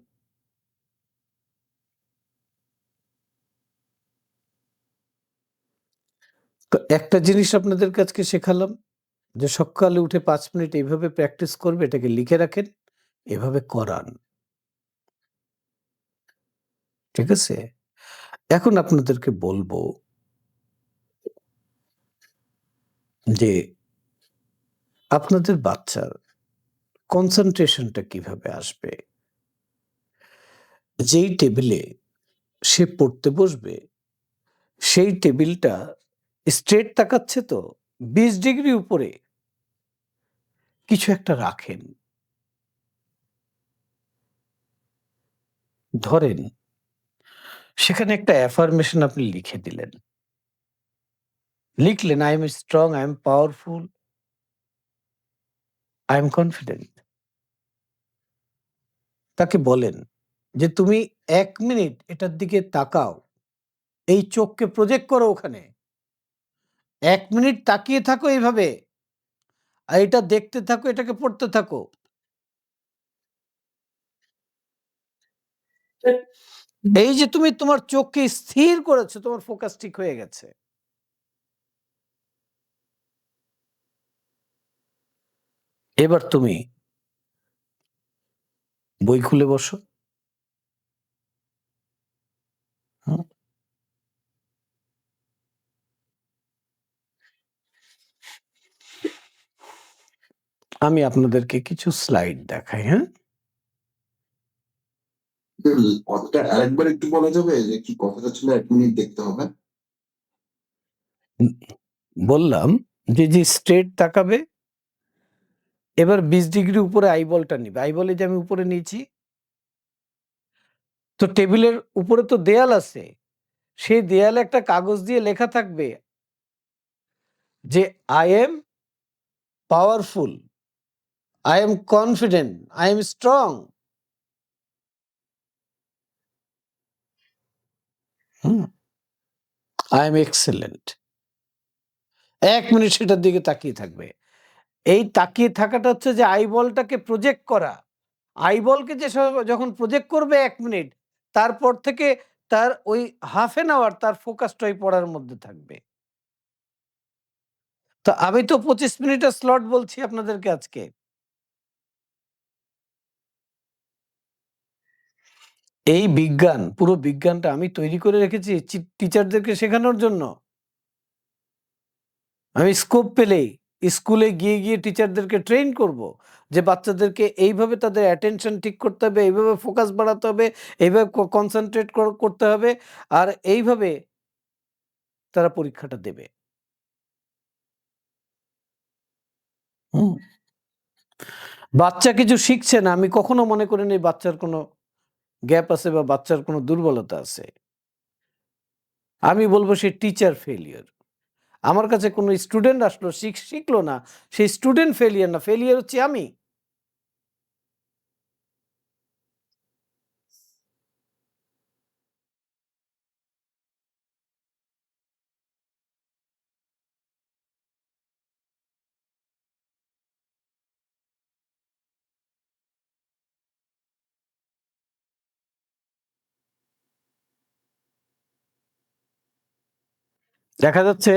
S1: তো একটা জিনিস আপনাদের আজকে শেখালাম যে সকালে উঠে ৫ মিনিট এইভাবে প্র্যাকটিস করবে, এটাকে লিখে রাখেন, এভাবে করান। ঠিক আছে? এখন আপনাদেরকে বলব যে আপনাদের বাচ্চার কনসেনট্রেশনটা কিভাবে আসবে? যেই টেবিলে সে পড়তে বসবে, সেই টেবিলটা স্ট্রেইট তাকাচ্ছে তো? ২০ ডিগ্রি উপরে কিছু একটা রাখেন। ধরেন সেখানে একটা অ্যাফার্মেশন আপনি লিখে দিলেন। লিখলেন, "I am strong, I am powerful, I am confident." তাকে বলেন যে, "তুমি ১ মিনিট এটার দিকে তাকাও। এই চোখকে প্রজেক্ট করো ওখানে। ১ মিনিট তাকিয়ে থাকো এইভাবে। আর এটা দেখতে থাকো, এটাকে পড়তে থাকো। এই যে তুমি তোমার চোখকে স্থির করেছো, তোমার ফোকাস ঠিক হয়ে গেছে। এবার তুমি বই খুলে বসো। হুম? আমি আপনাদেরকে কিছু স্লাইড দেখাই, হ্যাঁ?
S2: কথাটা আরেকবার একটু বলা যাবে যে কি কথাটা ছিল ১ মিনিট দেখতে হবে?
S1: উম বললাম যে স্ট্রেইট তাকাবে, এবার ২০ ডিগ্রি উপরে আইবলটা নিবে। আইবল এই যে আমি উপরে নিয়েছি, তো টেবিলের উপরে তো দেয়াল আছে। সেই দেয়ালে একটা কাগজ দিয়ে লেখা থাকবে যে, "I am powerful, I am confident, I am strong." Hmm? "I am excellent." ১ minute সেটার দিকে তাকিয়ে থাকবে। এই তাকিয়ে থাকাটা হচ্ছে যে আইবলটাকে প্রজেক্ট করা। আইবলকে যে যখন প্রজেক্ট করবে ১ মিনিট, তারপর থেকে তার ওই হাফ অ্যান আওয়ার তার ফোকাসটা ওই পড়ার মধ্যে থাকবে। তো আমি তো ২৫ মিনিটের স্লট বলছি আপনাদেরকে আজকে। এই বিজ্ঞান, পুরো বিজ্ঞানটা আমি তৈরি করে রেখেছি টিচারদেরকে শেখানোর জন্য। আমি স্কোপ পেলেই স্কুলে গিয়ে টিচারদেরকে ট্রেন করব। যে বাচ্চাদেরকে এইভাবে তাদের অ্যাটেনশন ঠিক করতে হবে, এইভাবে ফোকাস বাড়াতে হবে, এইভাবে কনসেনট্রেট করতে হবে। আর এইভাবে তারা পরীক্ষাটা দেবে। হুম? বাচ্চা কিছু শিখছে না, আমি কখনো মনে করিনি বাচ্চার কোনো গ্যাপ আছে বা বাচ্চার কোনো দুর্বলতা আছে। আমি বলব সে টিচার ফেইলিউর। আমার কাছে কোনো স্টুডেন্ট আসলো শিখলো না, সেই স্টুডেন্ট ফেইলিউর না, ফেইলিউর হচ্ছি আমি। দেখা যাচ্ছে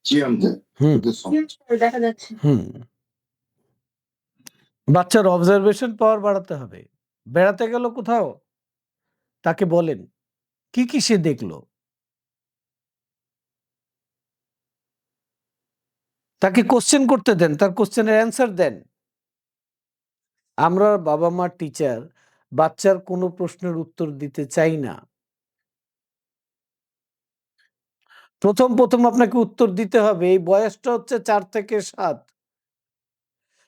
S2: জি আঙ্কেল।
S1: হুম,
S2: থ্যাংক ইউ সো মাচ।
S3: দেখা যাচ্ছে।
S1: হুম। বাচ্চার অবজারভেশন পাওয়ার বাড়াতে হবে। বেড়াতে গেল কোথাও, তাকে বলেন কি সে দেখলো? তাকে কোয়েশ্চেন করতে দেন, তার কোয়েশ্চেনের অ্যান্সার দেন। আমরা বাবা-মা, টিচার বাচ্চার কোনো প্রশ্নের উত্তর দিতে চাই না। ১ম আপনাকে উত্তর দিতে হবে। এই বয়সটা হচ্ছে ৪ থেকে ৭।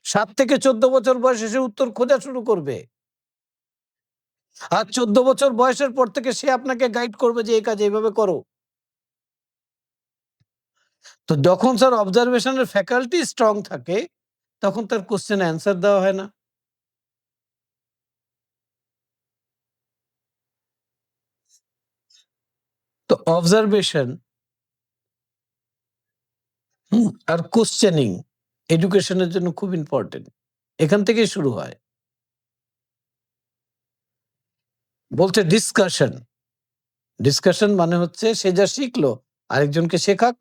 S1: ৭ থেকে ১৪ বছর বয়সে সে উত্তর খোঁজা শুরু করবে। আর ১৪ বছর বয়সের পর থেকে সে আপনাকে গাইড করবে যে এই কাজ এইভাবে করো। তো যখন স্যার অবজারভেশন এর ফ্যাকাল্টি স্ট্রং থাকে, তখন তার কোয়েশ্চেন অ্যান্সার দেওয়া হয় না। তো অবজারভেশন আর কোয়েশ্চেনিং এডুকেশনের জন্য খুব ইম্পোর্টেন্ট। এখান থেকেই শুরু হয়। বলছে ডিসকাশন। ডিসকাশন মানে হচ্ছে সে যা শিখলো আরেকজনকে শেখাক।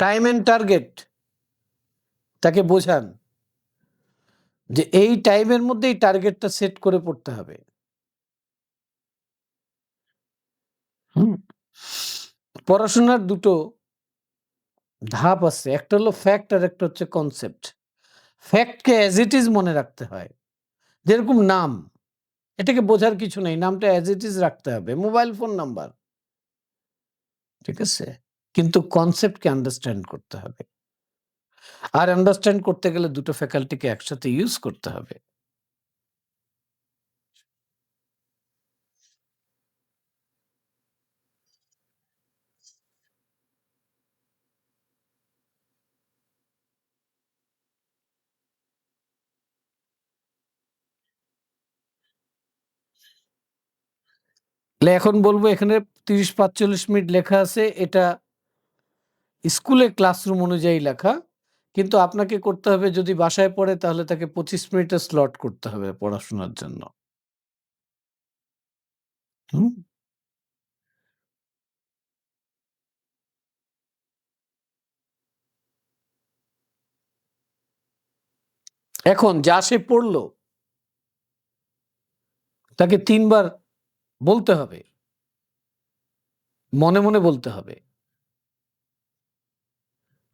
S1: টাইম এন্ড টার্গেট তাকে বোঝান যে এই টাইমের মধ্যে এই টার্গেটটা সেট করে পড়তে হবে। হুম? পড়াশোনার ২ টো ধাপ আছে। একটা হলো ফ্যাক্ট আর একটা হচ্ছে কনসেপ্ট। ফ্যাক্টকে অ্যাজ ইট ইজ মনে রাখতে হয়। যেরকম নাম, এটাকে বোঝার কিছু নেই। নামটা অ্যাজ ইট ইজ রাখতে হবে। Mobile phone number. ঠিক আছে? কিন্তু কনসেপ্টকে আন্ডারস্ট্যান্ড করতে হবে। আর আন্ডারস্ট্যান্ড করতে গেলে ২ টো ফ্যাকাল্টিকে একসাথে ইউজ করতে হবে। এখন বলব এখানে ৩০-৪৫ মিনিট লেখা আছে, এটা স্কুলে ক্লাসরুম অনুযায়ী লেখা। কিন্তু আপনাকে করতে হবে, যদি বাসায় পড়ে তাহলে তাকে ২৫ মিনিটের স্লট করতে হবে পড়াশোনার জন্য। হুম? এখন যা সে পড়ল, তাকে ৩ বার বলতে হবে। মনে, মনে বলতে হবে।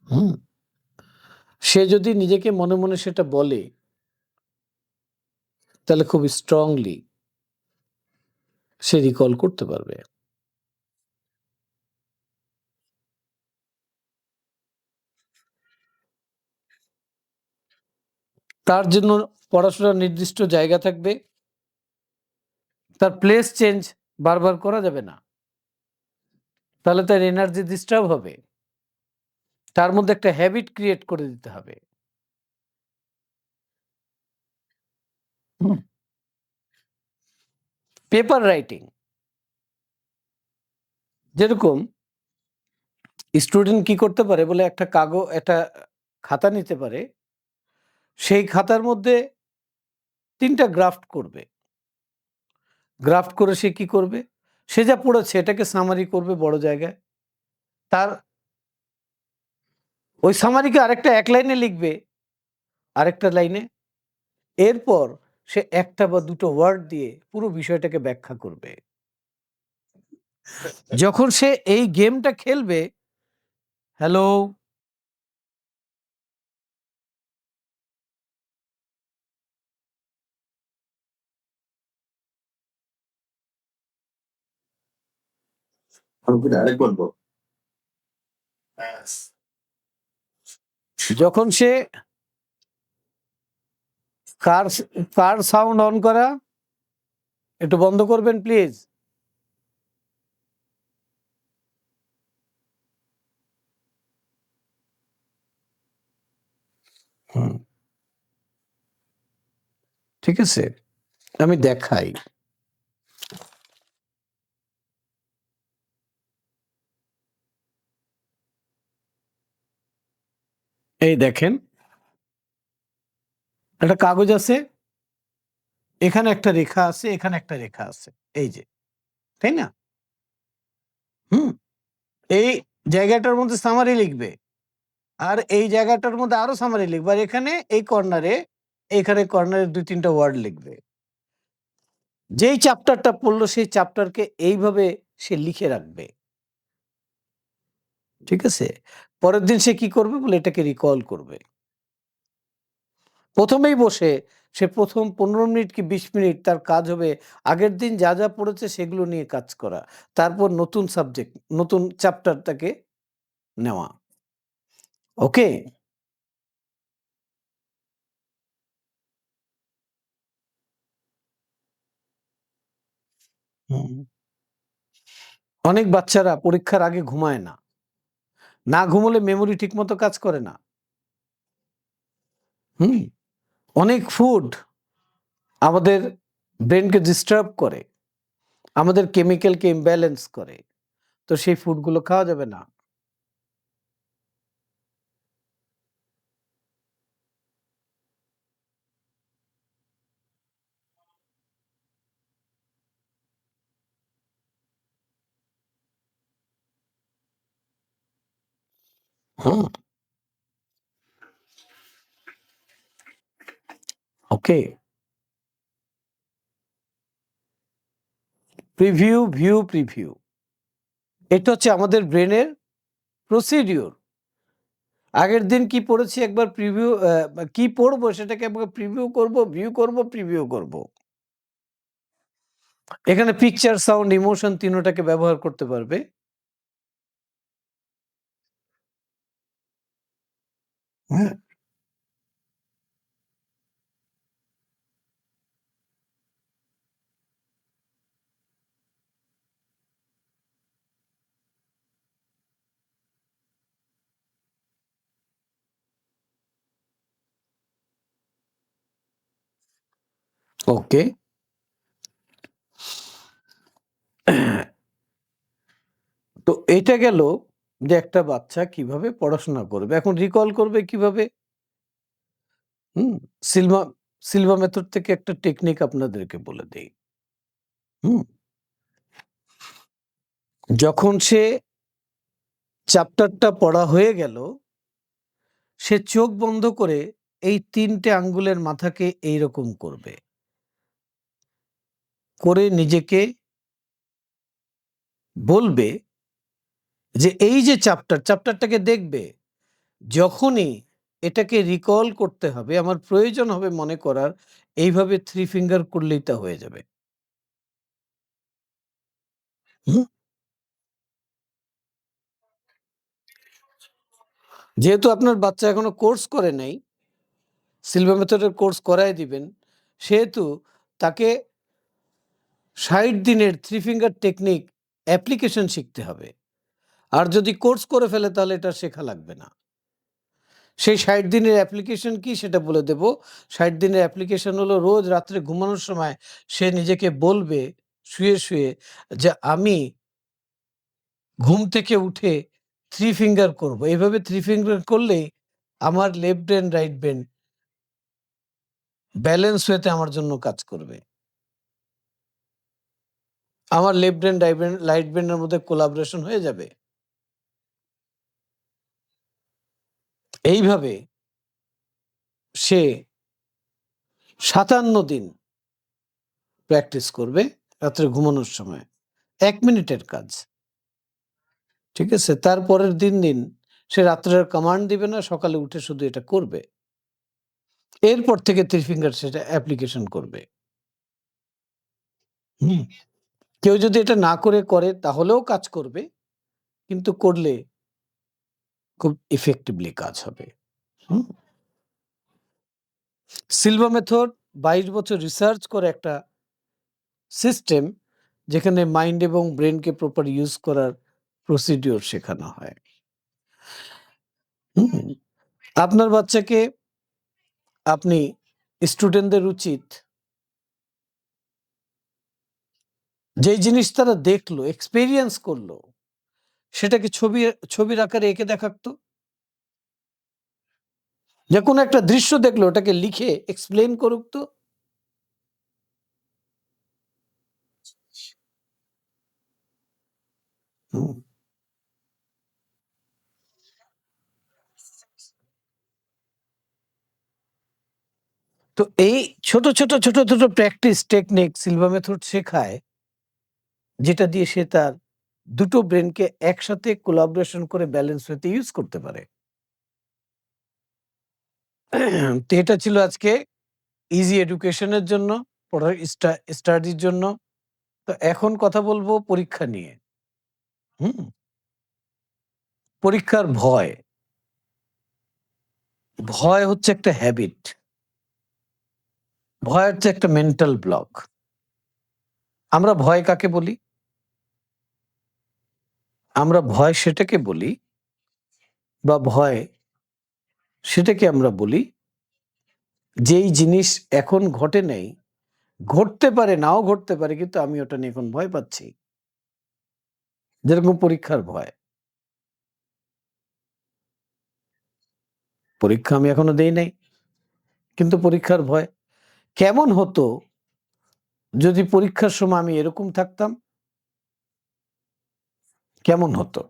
S1: হুম? সে যদি নিজেকে মনে, মনে সেটা বলে, তাহলে খুব স্ট্রংলি সে রিকল করতে পারবে। তার জন্য পড়াশোনার নির্দিষ্ট জায়গা থাকবে। তার প্লেস চেঞ্জ বারবার করা যাবে না। তাহলে তার এনার্জি ডিস্টার্ব হবে। তার মধ্যে একটা হ্যাবিট ক্রিয়েট করে দিতে হবে। হুম? পেপার রাইটিং, যেরকম স্টুডেন্ট কি করতে পারে বলে, একটা খাতা নিতে পারে। সেই খাতার মধ্যে ৩ টা গ্রাফট করবে। গ্রাফট করে সে কি করবে? সে যা পড়েছে এটাকে সামারি করবে বড় জায়গায়। তার ওই সামারিকে আরেকটা ১ লাইনে লিখবে, আরেকটা লাইনে। এরপর সে ১ টা বা ২ টো ওয়ার্ড দিয়ে পুরো বিষয়টাকে ব্যাখ্যা করবে। যখন সে এই গেমটা খেলবে, হ্যালো,
S2: আমাকে আরেকবার বল।
S1: যখন সে কার কার সাউন্ড অন করা, একটু বন্ধ করবেন প্লিজ। হুম, ঠিক আছে? আমি দেখাই। এই দেখেন, একটা কাগজ আছে, এখানে একটা রেখা আছে, এখানে একটা রেখা আছে। এই যে, তাই না? হুম? এই জায়গাটার মধ্যে সামারি লিখবে। আর এই জায়গাটার মধ্যে আরো সামারি লিখবে। আর এখানে এই কর্নারে, এইখানে কর্নারে ২-৩ টা ওয়ার্ড লিখবে। যেই চ্যাপ্টারটা পড়লো সেই চ্যাপ্টারকে এইভাবে সে লিখে রাখবে। ঠিক আছে? পরের দিন সে কি করবে বলে, এটাকে রিকল করবে। ১ম এই বসে সে ১ম ১৫ মিনিট কি ২০ মিনিট তার কাজ হবে আগের দিন যা, যা পড়েছে সেগুলো নিয়ে কাজ করা। তারপর নতুন সাবজেক্ট, নতুন চ্যাপ্টার তাকে নেওয়া। ওকে? হুম। অনেক বাচ্চারা পরীক্ষার আগে ঘুমায় না। না ঘুমোলে মেমোরি ঠিকমতো কাজ করে না। হুম? অনেক ফুড আমাদের ব্রেইনকে ডিস্টার্ব করে। আমাদের কেমিক্যালকে ইমব্যালেন্স করে। তো সেই ফুডগুলো খাওয়া যাবে না। হুম, ওকে। Preview, view, preview. এটা হচ্ছে আমাদের ব্রেইনের প্রসিডিউর। আগের দিন কি পড়েছি একবার প্রিভিউ, কি পড়বো সেটাকে একবার প্রিভিউ করব, ভিউ করব, প্রিভিউ করব। এখানে পিকচার, সাউন্ড, ইমোশন ৩ টাকে ব্যবহার করতে পারবে। হ্যাঁ? ওকে। তো এটা গেল যে একটা বাচ্চা কিভাবে পড়াশোনা করবে। এখন রিকল করবে কিভাবে? হুম? সিলভা সিলভা মেথড থেকে একটা টেকনিক আপনাদেরকে বলে দেই। হুম? যখন সে চ্যাপ্টারটা পড়া হয়ে গেল, সে চোখ বন্ধ করে এই ৩ টে আঙ্গুলের মাথাকে এইরকম করবে। করে নিজেকে বলবে যে এই যে চ্যাপ্টারটাকে দেখবে। যখনই এটাকে রিকল করতে হবে, আমার প্রয়োজন হবে মনে করার, এইভাবে 3 ফিঙ্গার করলেই তা হয়ে যাবে। হুম? যেহেতু আপনার বাচ্চা এখনো কোর্স করে নাই, সিলভা মেথডের কোর্স করায় দিবেন, সেহেতু তাকে ৬০ দিনের 3 ফিঙ্গার টেকনিক অ্যাপ্লিকেশন শিখতে হবে। আর যদি কোর্স করে ফেলে তাহলে এটা শেখা লাগবে না। সেই ৬০ দিনের অ্যাপ্লিকেশন কি সেটা বলে দেব। ৬০ দিনের অ্যাপ্লিকেশন হলো রোজ রাত্রে ঘুমানোর সময় সে নিজেকে বলবে শুয়ে যে আমি ঘুম থেকে উঠে 3 ফিঙ্গার করব। এভাবে 3 ফিঙ্গার করলেই আমার left brain right brain balance ওয়েতে আমার জন্য কাজ করবে। আমার লেফট ব্রেন রাইট ব্রেনের মধ্যে কোলাবোরেশন হয়ে যাবে। এইভাবে সে ৫৭ দিন প্র্যাকটিস করবে রাত্রে ঘুমানোর সময়। ১ মিনিটের কাজ। ঠিক আছে? তার পরের দিন সে রাত্রে আর কমান্ড দিবে না, সকালে উঠে শুধু এটা করবে। এরপর থেকে 3 ফিঙ্গার সেটা অ্যাপ্লিকেশন করবে। হুম? কেউ যদি এটা না করে তাহলেও কাজ করবে। কিন্তু করলে খুব ইফেক্টিভলি কাজ হবে। হুম? সিলভা মেথড ২২ বছর রিসার্চ করে একটা সিস্টেম যেখানে মাইন্ড এবং ব্রেইনকে প্রপার ইউজ করার প্রসিডিওর শেখানো হয়। হুম? আপনার বাচ্চাকে আপনি স্টুডেন্টদের উচিত যেই জিনিস তারা দেখলো, এক্সপেরিয়েন্স করলো, সেটাকে ছবির আকারে এঁকে দেখাক তো। যে কোনো একটা দৃশ্য দেখলো ওটাকে লিখে এক্সপ্লেইন করুক তো। হুম। তো এই ছোট ছোট প্র্যাকটিস টেকনিক সিলভা মেথড শেখায়, যেটা দিয়ে সে তার দুটো ব্রেনকে একসাথে কোলাবোরেশন করে ব্যালেন্স ওয়েতে ইউজ করতে পারে। তো এটা ছিল আজকে ইজি এডুকেশনের জন্য, পড়ার স্টাডির জন্য। তো এখন কথা বলবো পরীক্ষা নিয়ে। হুম? পরীক্ষার ভয়। ভয় হচ্ছে একটা হ্যাবিট। ভয় হচ্ছে একটা মেন্টাল ব্লক। আমরা ভয় কাকে বলি? আমরা ভয় সেটাকে বলি, বা ভয় সেটাকে আমরা বলি যেই জিনিস এখন ঘটে নাই, ঘটতে পারে, নাও ঘটতে পারে, কিন্তু আমি ওটা নিয়ে এখন ভয় পাচ্ছি। যেরকম পরীক্ষার ভয়। পরীক্ষা আমি এখনো দেই নাই, কিন্তু পরীক্ষার ভয়। কেমন হতো যদি পরীক্ষার সময় আমি এরকম থাকতাম? কেমন হতো?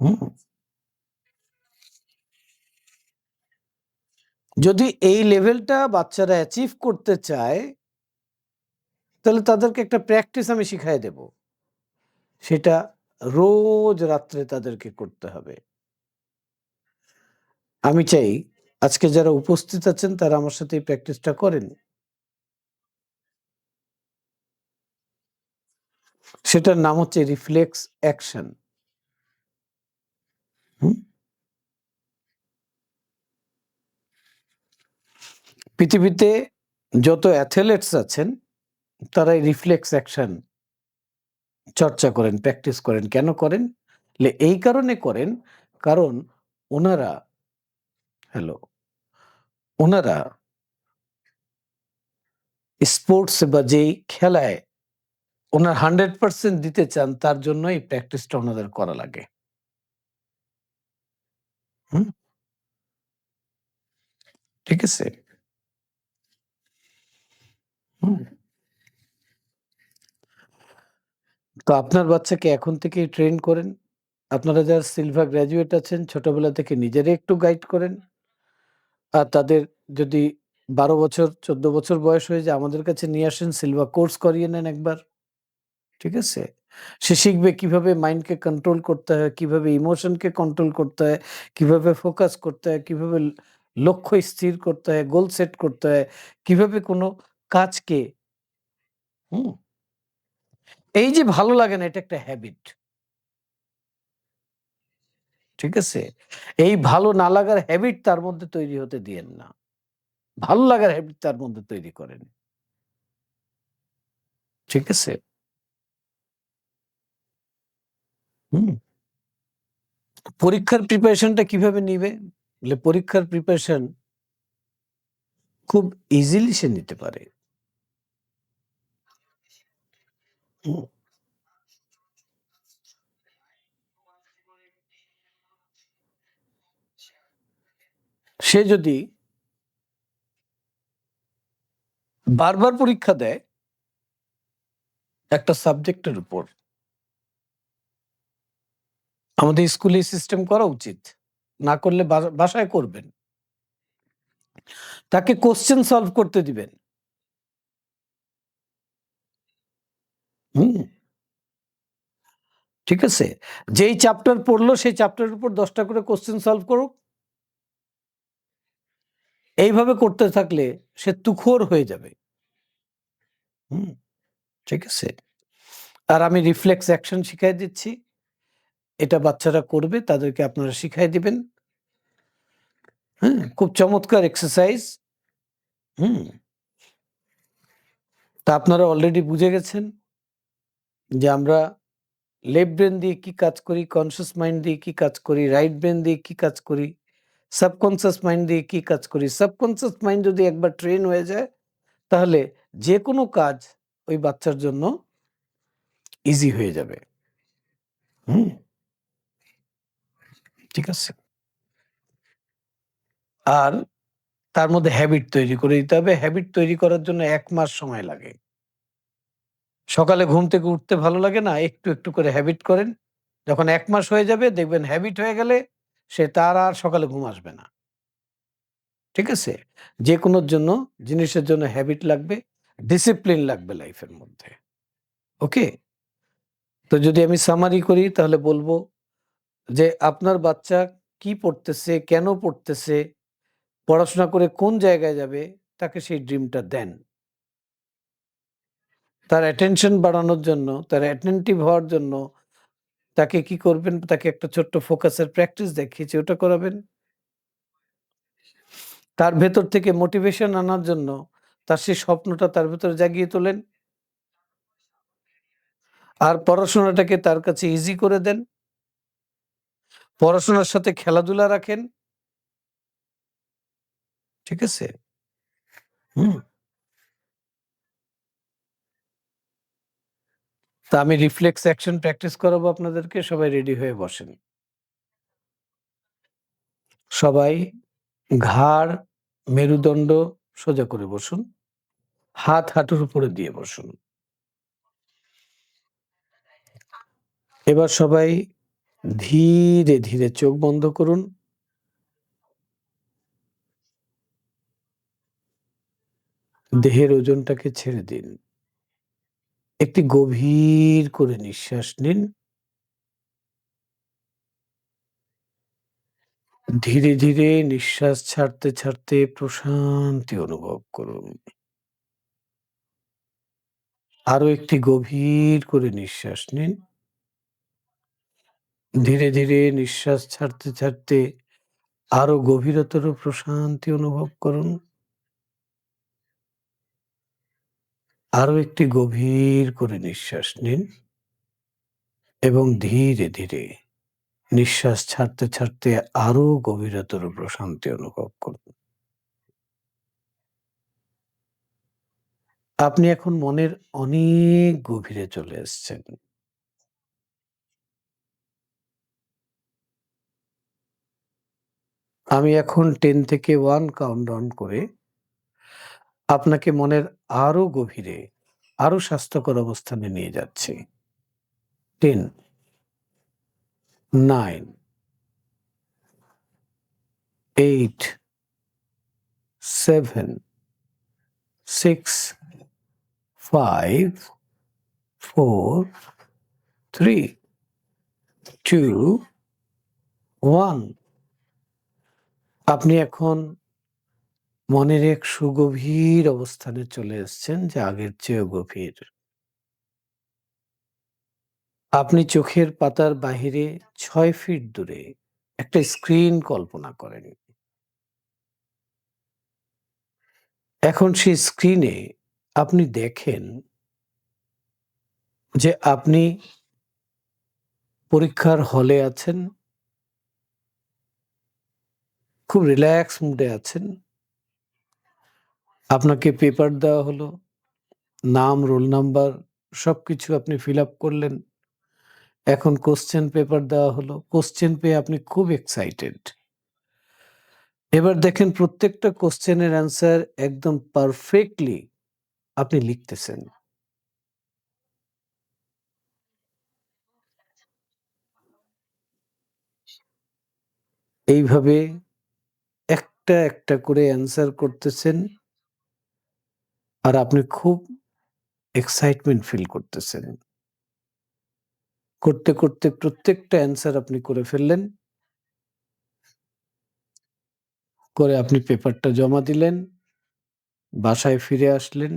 S1: হুম? যদি এই লেভেলটা বাচ্চারা অ্যাচিভ করতে চায়, তাহলে তাদেরকে একটা প্র্যাকটিস আমি শিখায়ে দেব। সেটা রোজ রাত্রে তাদেরকে করতে হবে। আমি চাই আজকে যারা উপস্থিত আছেন তারা আমার সাথে এই প্র্যাকটিসটা করেন। সেটার নাম হচ্ছে রিফ্লেক্স অ্যাকশন। হুম? পৃথিবীতে যত অ্যাথলেটস আছেন তারা এই রিফ্লেক্স অ্যাকশন চর্চা করেন, প্র্যাকটিস করেন। কেন করেন? এই কারণে করেন, কারণ ওনারা হ্যালো, ওনারা স্পোর্টস বা যেই খেলায় ওনার 100% দিতে চান তার জন্য এই প্র্যাকটিসটা ওনাদের করা লাগে। হুম? ঠিক আছে? হুম? তো আপনার বাচ্চাকে এখন থেকেই ট্রেন করেন। আপনারা যারা সিলভার গ্র্যাজুয়েট আছেন ছোটবেলা থেকে নিজেরা একটু গাইড করেন। আর তাদের যদি ১২ বছর ১৪ বছর বয়স হয়ে যায় আমাদের কাছে নিয়ে আসেন, সিলভার কোর্স করিয়ে নেন একবার। ঠিক আছে? সে শিখবে কিভাবে মাইন্ডকে কন্ট্রোল করতে হয়, কিভাবে ইমোশনকে কন্ট্রোল করতে হয়, কিভাবে ফোকাস করতে হয়, কিভাবে লক্ষ্য স্থির করতে হয়, গোল সেট করতে হয়, কিভাবে কোনো কাজকে হুম? এই যে ভালো লাগে না এটা একটা হ্যাবিট। ঠিক আছে? এই ভালো না লাগার হ্যাবিট তার মধ্যে তৈরি হতে দিয়েন না। ভালো লাগার হ্যাবিট তার মধ্যে তৈরি করেন। ঠিক আছে? হুম? পরীক্ষার প্রিপারেশনটা কিভাবে নিবে? বলে পরীক্ষার প্রিপারেশন খুব ইজিলি সে নিতে পারে। হুম? সে যদি বারবার পরীক্ষা দেয় একটা সাবজেক্টের উপর, আমাদের স্কুলে এই সিস্টেম করা উচিত। না করলে বাসায় করবেন। তাকে কোয়েশ্চেন সলভ করতে দিবেন। হুম? ঠিক আছে? যেই চ্যাপ্টার পড়লো সেই চ্যাপ্টারের উপর ১০ টা করে কোয়েশ্চেন সলভ করুক। এইভাবে করতে থাকলে সে তুখোড় হয়ে যাবে। হুম? ঠিক আছে? আর আমি রিফ্লেক্স অ্যাকশন শিখাই দিচ্ছি। এটা বাচ্চারা করবে, তাদেরকে আপনারা শিখাই দিবেন। হ্যাঁ? খুব চমৎকার এক্সারসাইজ। হুম? তা আপনারা অলরেডি বুঝে গেছেন যে আমরা লেফট ব্রেন দিয়ে কি কাজ করি, কনসিয়াস মাইন্ড দিয়ে কি কাজ করি, রাইট ব্রেন দিয়ে কি কাজ করি, সাবকনসিয়াস মাইন্ড দিয়ে কি কাজ করি। সাবকনসিয়াস মাইন্ড যদি একবার ট্রেন হয়ে যায় তাহলে যেকোনো কাজ ওই বাচ্চার জন্য ইজি হয়ে যাবে। হুম? ঠিক আছে? আর তার মধ্যে হ্যাবিট তৈরি করে দিতে হবে। হ্যাবিট তৈরি করার জন্য ১ মাস সময় লাগে। সকালে ঘুম থেকে উঠতে ভালো লাগে না? একটু, একটু করে হ্যাবিট করেন। যখন ১ মাস হয়ে যাবে দেখবেন হ্যাবিট হয়ে গেলে সে তার আর সকালে ঘুম আসবে না। ঠিক আছে? যেকোনোর জন্য জিনিসের জন্য হ্যাবিট লাগবে, ডিসিপ্লিন লাগবে লাইফের মধ্যে। ওকে? তো যদি আমি সামারি করি তাহলে বলব যে আপনার বাচ্চা কি পড়তেছে, কেন পড়তেছে, পড়াশোনা করে কোন জায়গায় যাবে তাকে সেই ড্রিমটা দেন। তার অ্যাটেনশন বাড়ানোর জন্য, তার অ্যাটেনটিভ হওয়ার জন্য তাকে কি করবেন? তাকে একটা ছোট্ট ফোকাসের প্র্যাকটিস দেখিয়েছি ওটা করাবেন। তার ভেতর থেকে মোটিভেশন আনার জন্য তার সেই স্বপ্নটা তার ভেতরে জাগিয়ে তোলেন। আর পড়াশোনাটাকে তার কাছে ইজি করে দেন। পড়াশোনার সাথে খেলাধুলা রাখেন। ঠিক আছে? হুম? তা আমি রিফ্লেক্স অ্যাকশন প্র্যাকটিস করাবো আপনাদেরকে। সবাই রেডি হয়ে বসেন। সবাই ঘাড়, মেরুদণ্ড সোজা করে বসুন। হাত হাঁটুর উপরে দিয়ে বসুন। এবার সবাই ধীরে, ধীরে চোখ বন্ধ করুন। দেহের ওজনটাকে ছেড়ে দিন। একটি গভীর করে নিঃশ্বাস নিন। ধীরে, ধীরে নিঃশ্বাস ছাড়তে, ছাড়তে প্রশান্তি অনুভব করুন। আরো একটি গভীর করে নিঃশ্বাস নিন। ধীরে, ধীরে নিঃশ্বাস ছাড়তে, ছাড়তে আরো গভীরতর প্রশান্তি অনুভব করুন। আরো একটি গভীর করে নিঃশ্বাস নিন এবং ধীরে, ধীরে নিঃশ্বাস ছাড়তে, ছাড়তে আরো গভীরতর প্রশান্তি অনুভব করুন। আপনি এখন মনের অনেক গভীরে চলে এসছেন। আমি এখন 10 থেকে 1 কাউন্টডাউন করে আপনাকে মনের আরো গভীরে, আরো স্বাস্থ্যকর অবস্থানে নিয়ে যাচ্ছি। 10, 9, 8, 7, 6, 5, 4, 3, 2, 1. আপনি এখন মনের এক সুগভীর অবস্থানে চলে এসছেন, যা আগের চেয়েও গভীর। আপনি চোখের পাতার বাহিরে 6 ফিট দূরে একটা স্ক্রিন কল্পনা করেন। এখন সেই স্ক্রিনে আপনি দেখেন যে আপনি পরীক্ষার হলে আছেন, খুব রিল্যাক্স মুডে আছেন। আপনাকে পেপার দেওয়া হলো, নাম, রোল নাম্বার সবকিছু আপনি ফিল আপ করলেন। এখন কোশ্চেন পেপার দেওয়া হলো। কোশ্চেন পেয়ে আপনি খুব এক্সাইটেড। এবার দেখেন প্রত্যেকটা কোশ্চেনের অ্যান্সার একদম পারফেক্টলি আপনি লিখতেছেন। এইভাবে একটা, একটা করে অ্যান্সার করতেছেন আর আপনি খুব এক্সাইটমেন্ট ফিল করতেছেন। করতে, করতে প্রত্যেকটা অ্যান্সার আপনি করে ফেললেন। করে আপনি পেপারটা জমা দিলেন। বাসায় ফিরে আসলেন।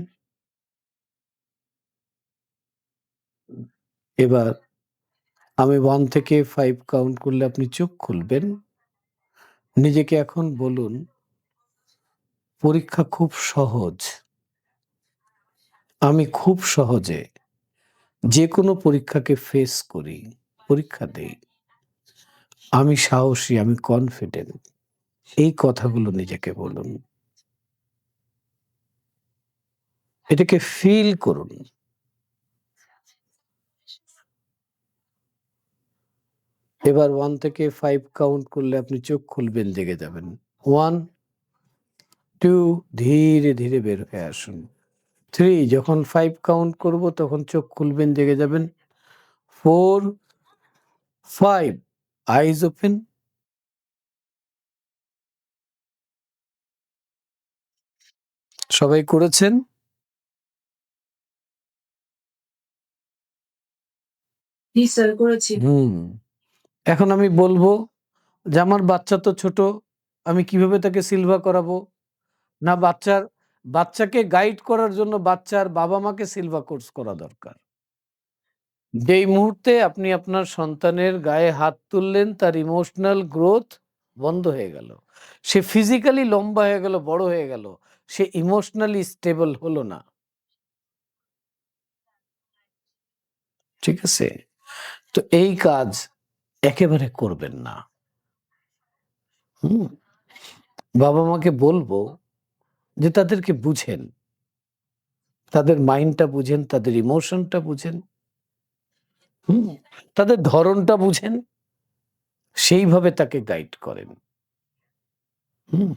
S1: এবার আমি 1 থেকে 5 কাউন্ট করলে আপনি চোখ খুলবেন। নিজেকে এখন বলুন, পরীক্ষা খুব সহজ। আমি খুব সহজে যেকোনো পরীক্ষাকে ফেস করি, পরীক্ষা দেই। আমি সাহসী, আমি কনফিডেন্ট। এই কথাগুলো নিজেকে বলুন। এটাকে ফিল করুন। এবার 1 থেকে 5 কাউন্ট করলে আপনি চোখ খুলবেন, জেগে যাবেন। 1, 2 ধীরে, ধীরে বের হয়ে আসুন। 3 যখন 5 কাউন্ট করব তখন চোখ খুলবেন, জেগে যাবেন। 4, 5 আইজ ওপেন। সবাই করেছেন?
S3: জি স্যার, করেছি।
S1: এখন আমি বলবো যে আমার বাচ্চা তো ছোট, আমি কিভাবে তাকে সিলভা করাবো? না বাচ্চাকে গাইড করার জন্য বাচ্চার বাবা-মাকে সিলভা কোর্স করা দরকার। যেই মুহূর্তে আপনি আপনার সন্তানের গায়ে হাত তুললেন, তার ইমোশনাল গ্রোথ বন্ধ হয়ে গেল। সে ফিজিক্যালি লম্বা হয়ে গেল, বড় হয়ে গেল। সে ইমোশনালি স্টেবল হলো না। ঠিক আছে? তো এই কাজ একেবারে করবেন না। হুম? বাবা-মাকে বলবো যে তাদেরকে বুঝেন। তাদের মাইন্ডটা বুঝেন, তাদের ইমোশনটা বুঝেন। হুম? তাদের ধরনটা বুঝেন। সেইভাবে তাকে গাইড করেন। হুম?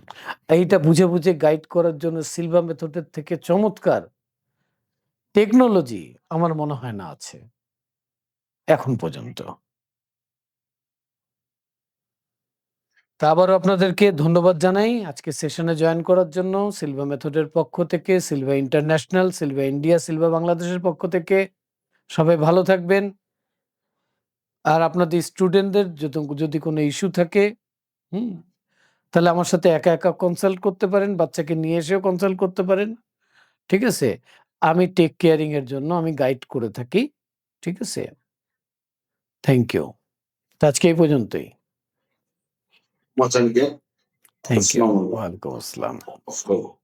S1: এইটা বুঝে, বুঝে গাইড করার জন্য সিলভা মেথডের থেকে চমৎকার টেকনোলজি আমার মনে হয় না আছে এখন পর্যন্ত। তা আবারও আপনাদেরকে ধন্যবাদ জানাই আজকে সেশনে জয়েন করার জন্য। সিলভা মেথডের পক্ষ থেকে, Silva international, Silva India, Silva বাংলাদেশের পক্ষ থেকে সবাই ভালো থাকবেন। আর আপনাদের স্টুডেন্টদের যদি কোনো ইস্যু থাকে, হুম? তাহলে আমার সাথে একা, একা কনসাল্ট করতে পারেন, বাচ্চাকে নিয়ে এসেও কনসাল্ট করতে পারেন। ঠিক আছে? আমি টেক কেয়ারিং এর জন্য আমি গাইড করে থাকি। ঠিক আছে? Thank you. তো আজকে এই পর্যন্তই।
S2: মাচানকে
S1: থ্যাংক ইউ।
S2: আসসালামু আলাইকুম।
S1: ওয়ালাইকুম আসসালাম।
S2: আসসালাম।